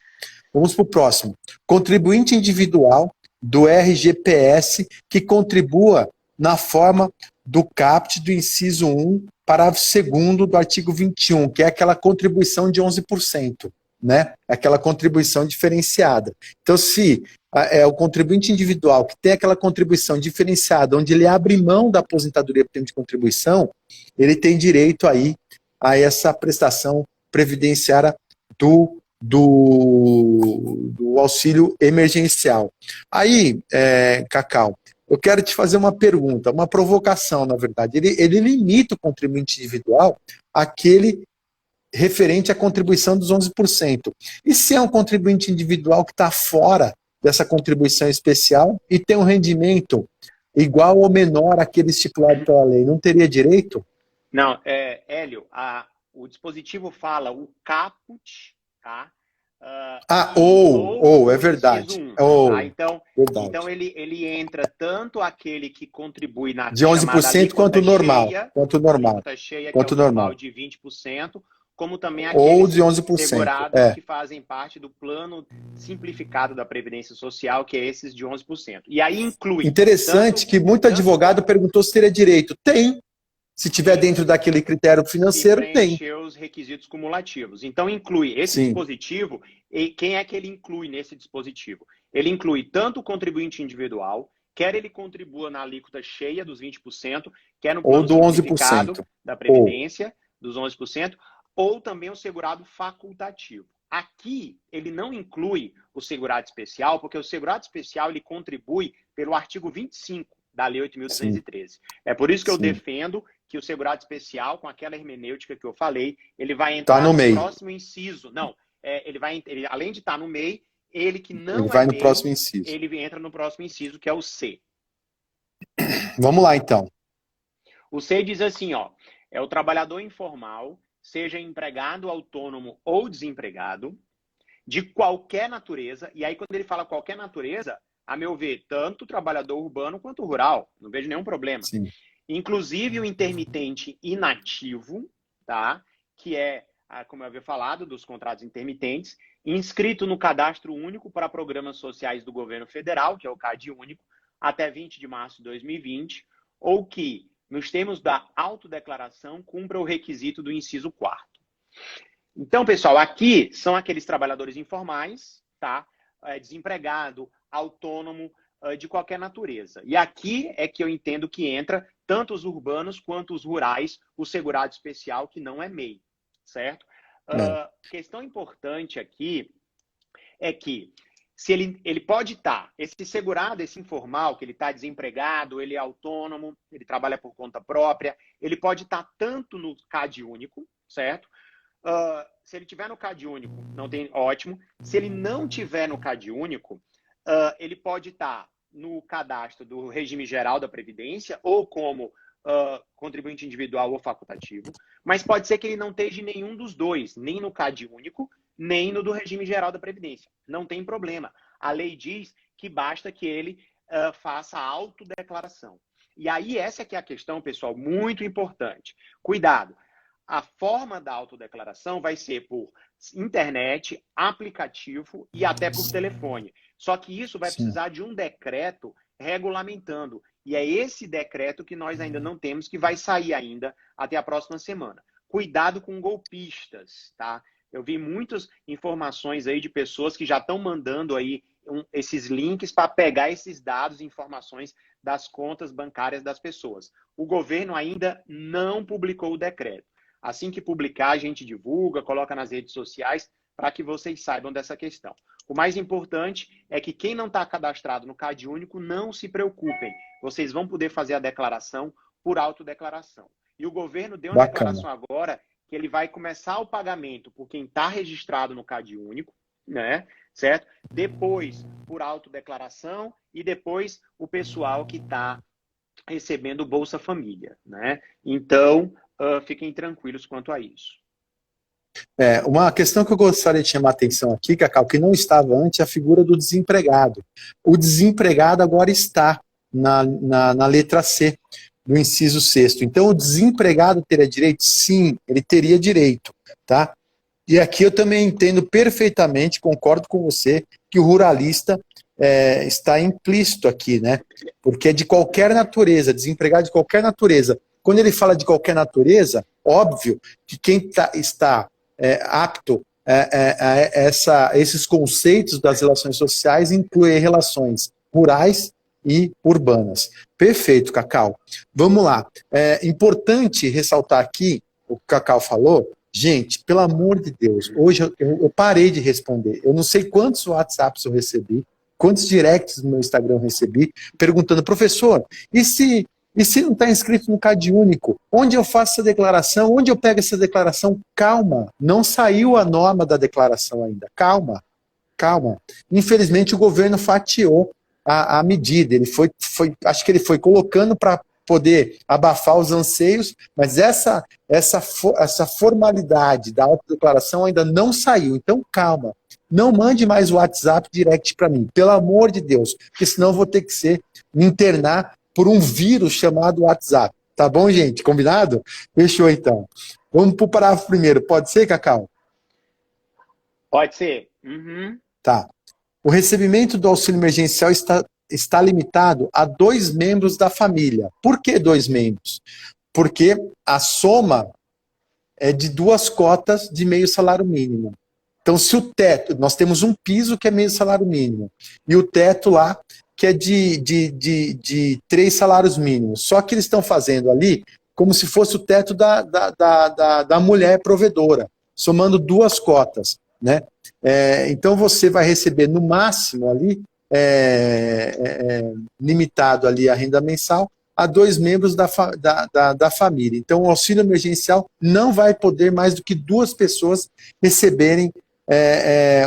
C: Vamos para o próximo. Contribuinte individual do RGPS que contribua na forma do CAPT do inciso 1, parágrafo 2º do artigo 21, que é aquela contribuição de 11%, né? Aquela contribuição diferenciada. Então, se o contribuinte individual que tem aquela contribuição diferenciada, onde ele abre mão da aposentadoria por tempo de contribuição, ele tem direito aí a essa prestação previdenciária do auxílio emergencial. Aí, Cacau, eu quero te fazer uma pergunta, uma provocação, na verdade. Ele limita o contribuinte individual àquele referente à contribuição dos 11%. E se é um contribuinte individual que está fora dessa contribuição especial e tem um rendimento igual ou menor àquele estipulado pela lei, não teria direito?
B: Não, Hélio, o dispositivo fala o caput, tá?
C: É verdade.
B: Tá? Então,
C: Verdade.
B: então ele entra tanto aquele que contribui na
C: de 11% quanto normal. Quanto normal.
B: Alíquota cheia,
C: quanto
B: que é o
C: normal.
B: normal de 20%, como também
C: Ou
B: aqueles
C: de 11%.
B: segurados que fazem parte do plano simplificado da Previdência Social, que é esses de 11%. E aí inclui...
C: Interessante que muito advogado perguntou se teria direito. Tem. Se tiver dentro daquele critério financeiro, tem.
B: Preencher os requisitos cumulativos. Então, inclui esse dispositivo. E quem é que ele inclui nesse dispositivo? Ele inclui tanto o contribuinte individual, quer ele contribua na alíquota cheia dos 20%, quer no plano simplificado da Previdência, dos 11%, ou também o segurado facultativo. Aqui, ele não inclui o segurado especial, porque o segurado especial ele contribui pelo artigo 25 da Lei 8.213. É por isso que eu defendo que o segurado especial, com aquela hermenêutica que eu falei, ele vai entrar no próximo inciso. Não, ele, além de estar no MEI, ele que não
C: ele vai no
B: MEI,
C: próximo inciso.
B: Ele entra no próximo inciso, que é o C.
C: Vamos lá, então.
B: O C diz assim, ó, é o trabalhador informal, seja empregado, autônomo ou desempregado, de qualquer natureza, e aí quando ele fala qualquer natureza, a meu ver, tanto o trabalhador urbano quanto o rural, não vejo nenhum problema.
C: Sim.
B: Inclusive o intermitente inativo, tá? Que é, como eu havia falado, dos contratos intermitentes, inscrito no Cadastro Único para Programas Sociais do Governo Federal, que é o CAD Único, até 20 de março de 2020, ou que, nos termos da autodeclaração, cumpra o requisito do inciso 4º. Então, pessoal, aqui são aqueles trabalhadores informais, tá? Desempregado, autônomo, de qualquer natureza. E aqui é que eu entendo que entra tanto os urbanos quanto os rurais, o segurado especial, que não é MEI, certo? Questão importante aqui é que se ele pode estar, esse segurado, esse informal, que ele está desempregado, ele é autônomo, ele trabalha por conta própria, ele pode estar tanto no CAD único, certo? Se ele tiver no CAD único, não tem, ótimo. Se ele não tiver no CAD único, ele pode estar no cadastro do regime geral da Previdência ou como contribuinte individual ou facultativo, mas pode ser que ele não esteja em nenhum dos dois, nem no CAD único, nem no do regime geral da Previdência. Não tem problema. A lei diz que basta que ele faça a autodeclaração. E aí essa que é a questão, pessoal, muito importante. Cuidado. A forma da autodeclaração vai ser por internet, aplicativo e até por telefone. Só que isso vai precisar de um decreto regulamentando. E é esse decreto que nós ainda não temos, que vai sair ainda até a próxima semana. Cuidado com golpistas, tá? Eu vi muitas informações aí de pessoas que já estão mandando aí esses links para pegar esses dados e informações das contas bancárias das pessoas. O governo ainda não publicou o decreto. Assim que publicar, a gente divulga, coloca nas redes sociais para que vocês saibam dessa questão. O mais importante é que quem não está cadastrado no CAD único, não se preocupem. Vocês vão poder fazer a declaração por autodeclaração. E o governo deu uma declaração agora que ele vai começar o pagamento por quem está registrado no CAD único, né? Certo? Depois, por autodeclaração e depois o pessoal que está recebendo o Bolsa Família, né? Então, fiquem tranquilos quanto a isso.
C: Uma questão que eu gostaria de chamar a atenção aqui, Cacau, que não estava antes, é a figura do desempregado. O desempregado agora está na letra C, do inciso 6º. Então, o desempregado teria direito? Sim, ele teria direito, tá? E aqui eu também entendo perfeitamente, concordo com você, que o ruralista está implícito aqui, né? Porque é de qualquer natureza, desempregado de qualquer natureza. Quando ele fala de qualquer natureza, óbvio que quem está apto a esses conceitos das relações sociais inclui relações rurais e urbanas. Perfeito, Cacau. Vamos lá. É importante ressaltar aqui, o que o Cacau falou, gente, pelo amor de Deus, hoje eu parei de responder. Eu não sei quantos WhatsApps eu recebi, quantos directs no meu Instagram eu recebi, perguntando, professor, e se não está inscrito no CAD único? Onde eu faço essa declaração? Onde eu pego essa declaração? Calma, não saiu a norma da declaração ainda. Calma, calma. Infelizmente o governo fatiou a medida. Ele acho que ele foi colocando para poder abafar os anseios, mas essa formalidade da autodeclaração ainda não saiu. Então, calma. Não mande mais o WhatsApp direct para mim, pelo amor de Deus, porque senão eu vou ter que me internar por um vírus chamado WhatsApp. Tá bom, gente? Combinado? Fechou, então. Vamos para o parágrafo primeiro. Pode ser, Cacau?
B: Pode ser. Uhum.
C: Tá. O recebimento do auxílio emergencial está limitado a 2 membros da família. Por que 2 membros? Porque a soma é de 2 cotas de meio salário mínimo. Então, se o teto, nós temos um piso que é meio salário mínimo, e o teto lá que é de 3 salários mínimos. Só que eles estão fazendo ali como se fosse o teto da mulher provedora, somando 2 cotas, né? Então, você vai receber no máximo ali, limitado ali a renda mensal, a 2 membros da família. Então, o auxílio emergencial não vai poder mais do que 2 pessoas receberem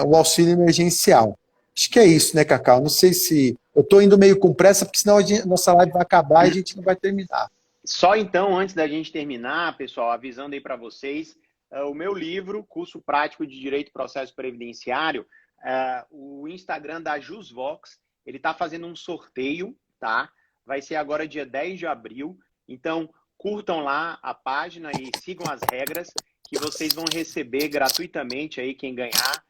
C: o auxílio emergencial. Acho que é isso, né, Cacau? Não sei se... Eu estou indo meio com pressa, porque senão a nossa live vai acabar e a gente não vai terminar.
B: Só então, antes da gente terminar, pessoal, avisando aí para vocês, o meu livro, Curso Prático de Direito e Processo Previdenciário, o Instagram da JusVox, ele está fazendo um sorteio, tá? Vai ser agora dia 10 de abril. Então, curtam lá a página e sigam as regras, que vocês vão receber gratuitamente aí, quem ganhar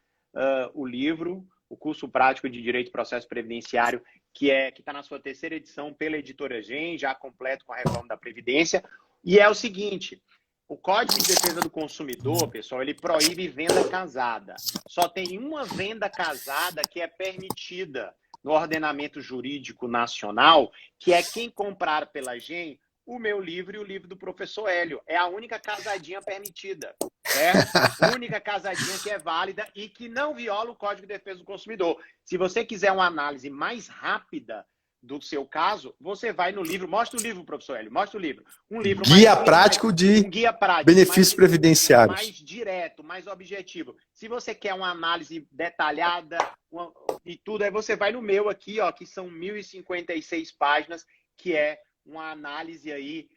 B: o livro, o Curso Prático de Direito e Processo Previdenciário, que está na sua 3ª edição pela Editora Gen, já completo com a reforma da Previdência. E é o seguinte, o Código de Defesa do Consumidor, pessoal, ele proíbe venda casada. Só tem uma venda casada que é permitida no ordenamento jurídico nacional, que é quem comprar pela Gen o meu livro e o livro do professor Hélio. É a única casadinha permitida, certo? A única casadinha que é válida e que não viola o Código de Defesa do Consumidor. Se você quiser uma análise mais rápida do seu caso, você vai no livro. Mostra o livro, professor Hélio, mostra o livro. Um livro
C: Guia prático de benefícios previdenciários.
B: Mais direto, mais objetivo. Se você quer uma análise detalhada e tudo, aí você vai no meu aqui, ó, que são 1056 páginas, que é uma análise aí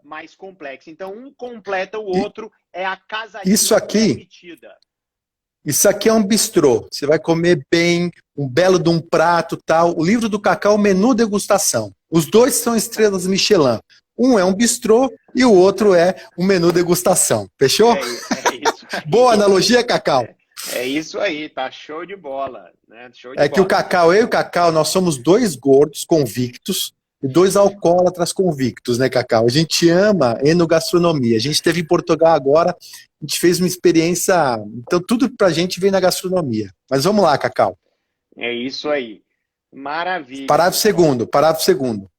B: mais complexa. Então, um completa o outro, é a casadinha permitida.
C: Isso aqui é um bistrô. Você vai comer bem, um belo de um prato, tal. O livro do Cacau, menu degustação. Os 2 são estrelas Michelin. Um é um bistrô e o outro é um menu degustação. Fechou?
B: É isso.
C: Boa analogia, Cacau?
B: É isso aí, tá show de bola. Né? Show de bola.
C: Que o Cacau, eu e o Cacau, nós somos 2 gordos convictos e 2 alcoólatras convictos, né, Cacau? A gente ama enogastronomia. A gente esteve em Portugal agora, a gente fez uma experiência... Então, tudo pra gente vem na gastronomia. Mas vamos lá, Cacau.
B: É isso aí. Maravilha.
C: Parágrafo segundo.
B: Parágrafo segundo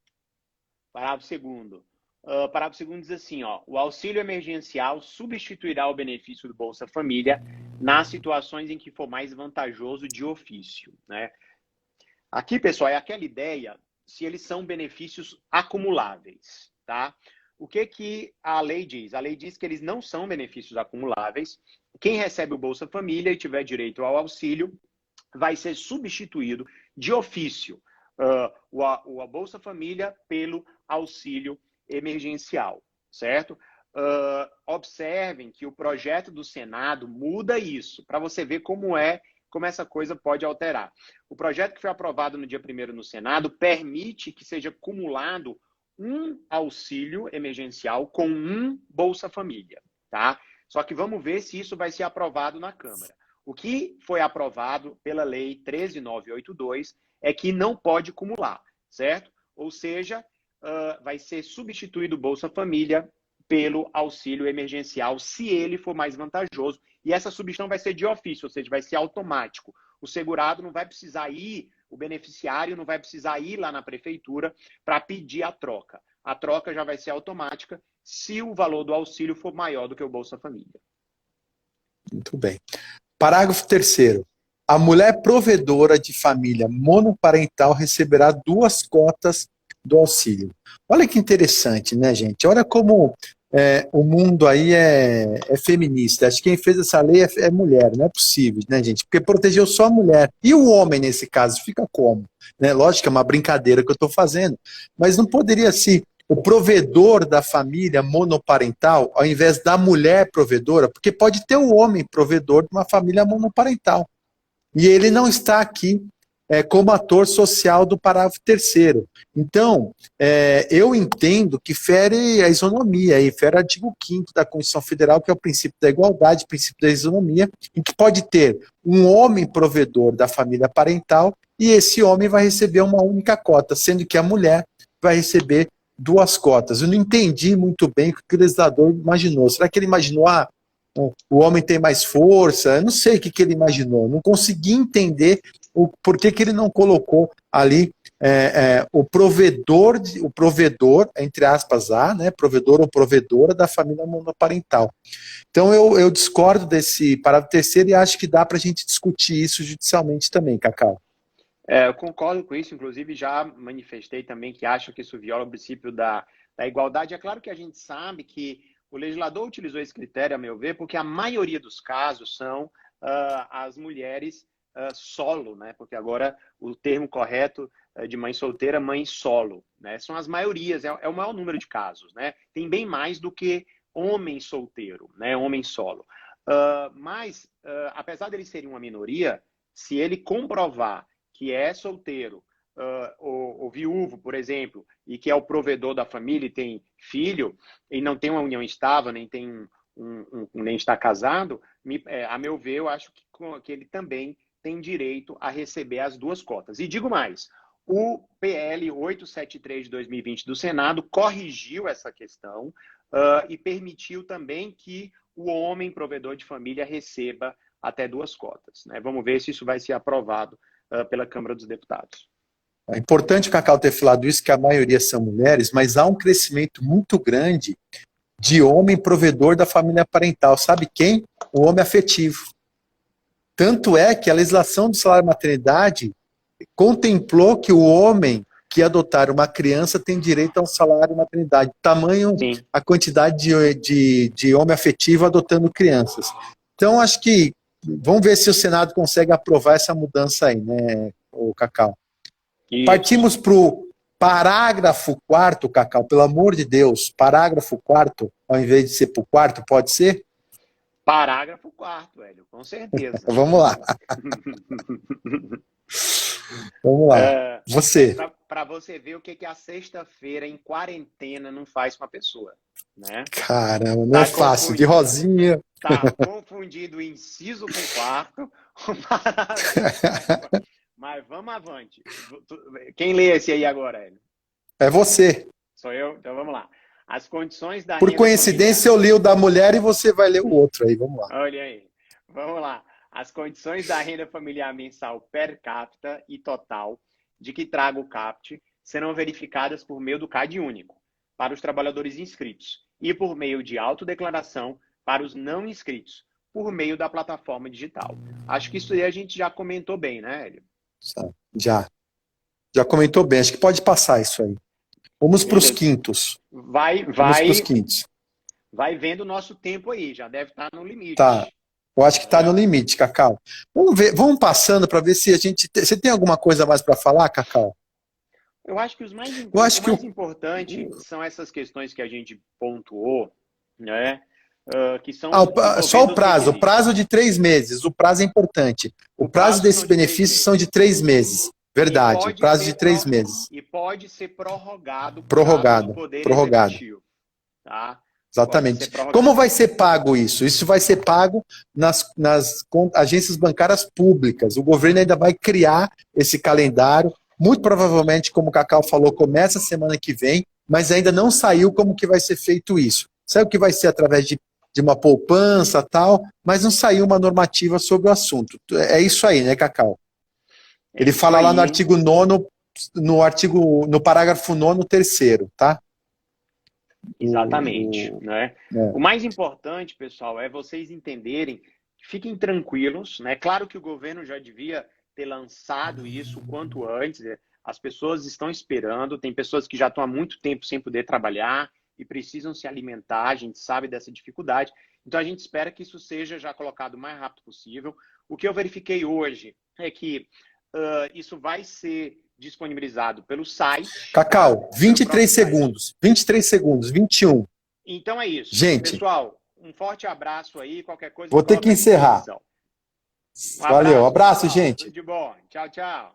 B: diz assim, ó, o auxílio emergencial substituirá o benefício do Bolsa Família nas situações em que for mais vantajoso de ofício, né? Aqui, pessoal, é aquela ideia se eles são benefícios acumuláveis, tá? O que a lei diz? A lei diz que eles não são benefícios acumuláveis. Quem recebe o Bolsa Família e tiver direito ao auxílio vai ser substituído de ofício o Bolsa Família pelo auxílio emergencial, certo? Observem que o projeto do Senado muda isso, para você ver como essa coisa pode alterar. O projeto que foi aprovado no dia 1º no Senado permite que seja acumulado um auxílio emergencial com um Bolsa Família, tá? Só que vamos ver se isso vai ser aprovado na Câmara. O que foi aprovado pela Lei 13.982 é que não pode acumular, certo? Ou seja, vai ser substituído o Bolsa Família pelo auxílio emergencial, se ele for mais vantajoso. E essa substituição vai ser de ofício, ou seja, vai ser automático. O segurado não vai precisar ir, o beneficiário não vai precisar ir lá na prefeitura para pedir a troca. A troca já vai ser automática se o valor do auxílio for maior do que o Bolsa Família.
C: Muito bem. Parágrafo 3º. A mulher provedora de família monoparental receberá 2 cotas do auxílio. Olha que interessante, né, gente? Olha como o mundo aí é feminista. Acho que quem fez essa lei é mulher, não é possível, né, gente? Porque protegeu só a mulher. E o homem, nesse caso, fica como? Né? Lógico que é uma brincadeira que eu estou fazendo, mas não poderia, se o provedor da família monoparental, ao invés da mulher provedora, porque pode ter o homem provedor de uma família monoparental. E ele não está aqui como ator social do parágrafo 3º. Então, eu entendo que fere a isonomia, e fere o artigo 5º da Constituição Federal, que é o princípio da igualdade, o princípio da isonomia, em que pode ter um homem provedor da família parental, e esse homem vai receber uma única cota, sendo que a mulher vai receber 2 cotas. Eu não entendi muito bem o que o legislador imaginou. Será que ele imaginou, o homem tem mais força? Eu não sei o que ele imaginou. Não consegui entender por que ele não colocou ali o provedor, entre aspas, né, provedor ou provedora da família monoparental. Então eu discordo desse parágrafo 3º e acho que dá para a gente discutir isso judicialmente também, Cacau.
B: Eu concordo com isso, inclusive já manifestei também que acho que isso viola o princípio da igualdade. É claro que a gente sabe que o legislador utilizou esse critério, a meu ver, porque a maioria dos casos são as mulheres solo, né? Porque agora o termo correto de mãe solteira, mãe solo, né? São as maiorias, é o maior número de casos, né? Tem bem mais do que homem solteiro, né? Homem solo. Mas, apesar deles serem uma minoria, se ele comprovar que é solteiro ou viúvo, por exemplo, e que é o provedor da família e tem filho, e não tem uma união estável, nem tem nem está casado, a meu ver, eu acho que ele também tem direito a receber as 2 cotas. E digo mais, o PL 873 de 2020 do Senado corrigiu essa questão e permitiu também que o homem provedor de família receba até 2 cotas, né? Vamos ver se isso vai ser aprovado pela Câmara dos Deputados.
C: É importante o Cacau ter falado isso, que a maioria são mulheres, mas há um crescimento muito grande de homem provedor da família parental. Sabe quem? O homem afetivo. Tanto é que a legislação do salário-maternidade contemplou que o homem que adotar uma criança tem direito a um salário-maternidade. Tamanho
B: Sim.
C: a quantidade de homem afetivo adotando crianças. Então, acho que vamos ver se o Senado consegue aprovar essa mudança aí, né, o Cacau?
B: Isso.
C: Partimos para o parágrafo 4º, Cacau, pelo amor de Deus, parágrafo 4º, ao invés de ser para o 4º, pode ser?
B: Parágrafo 4º, Hélio, com certeza.
C: Vamos lá. Vamos lá. Você.
B: Para você ver o que a sexta-feira em quarentena não faz com a pessoa, né?
C: Caramba, não é fácil. De rosinha.
B: Tá confundido o inciso com o quarto. Mas vamos avante. Quem lê esse aí agora, Hélio?
C: É você.
B: Sou eu? Então vamos lá. As condições da
C: Por
B: renda
C: coincidência,
B: familiar...
C: eu li o da mulher e você vai ler o outro aí. Vamos lá.
B: Olha aí. Vamos lá. As condições da renda familiar mensal per capita e total de que traga o CAPT serão verificadas por meio do CAD único para os trabalhadores inscritos e por meio de autodeclaração para os não inscritos, por meio da plataforma digital. Acho que isso aí a gente já comentou bem, né, Hélio?
C: Já comentou bem. Acho que pode passar isso aí. Vamos para os quintos.
B: Vamos
C: para os quintos.
B: Vai vendo o nosso tempo aí, já deve estar no limite.
C: Tá. Eu acho que está no limite, Cacau. Vamos passando para ver se a gente... Você tem alguma coisa mais para falar, Cacau?
B: Eu acho que o mais importante são essas questões que a gente pontuou, né? Que são
C: só o prazo de 3 meses. O prazo é importante. O prazo desses benefícios são de 3 meses. Verdade, prazo de 3 meses.
B: E pode ser prorrogado.
C: Prorrogado.
B: Executivo, tá?
C: Exatamente. Como vai ser pago isso? Isso vai ser pago nas agências bancárias públicas. O governo ainda vai criar esse calendário. Muito provavelmente, como o Cacau falou, começa a semana que vem, mas ainda não saiu como que vai ser feito isso. Saiu que vai ser através de uma poupança tal, mas não saiu uma normativa sobre o assunto. É isso aí, né, Cacau? Ele fala lá no artigo 9º, no parágrafo 9º, 3º, tá?
B: Exatamente, né? O mais importante, pessoal, é vocês entenderem, fiquem tranquilos, né? Claro que o governo já devia ter lançado isso o quanto antes, as pessoas estão esperando, tem pessoas que já estão há muito tempo sem poder trabalhar e precisam se alimentar, a gente sabe dessa dificuldade, então a gente espera que isso seja já colocado o mais rápido possível. O que eu verifiquei hoje é que isso vai ser disponibilizado pelo site.
C: Cacau, 23 segundos. 23 segundos, 21.
B: Então é isso.
C: Gente,
B: pessoal, um forte abraço aí. Qualquer coisa.
C: Vou ter que encerrar.
B: Um
C: Valeu, abraço,
B: pessoal.
C: gente.
B: Tudo de bom. Tchau, tchau.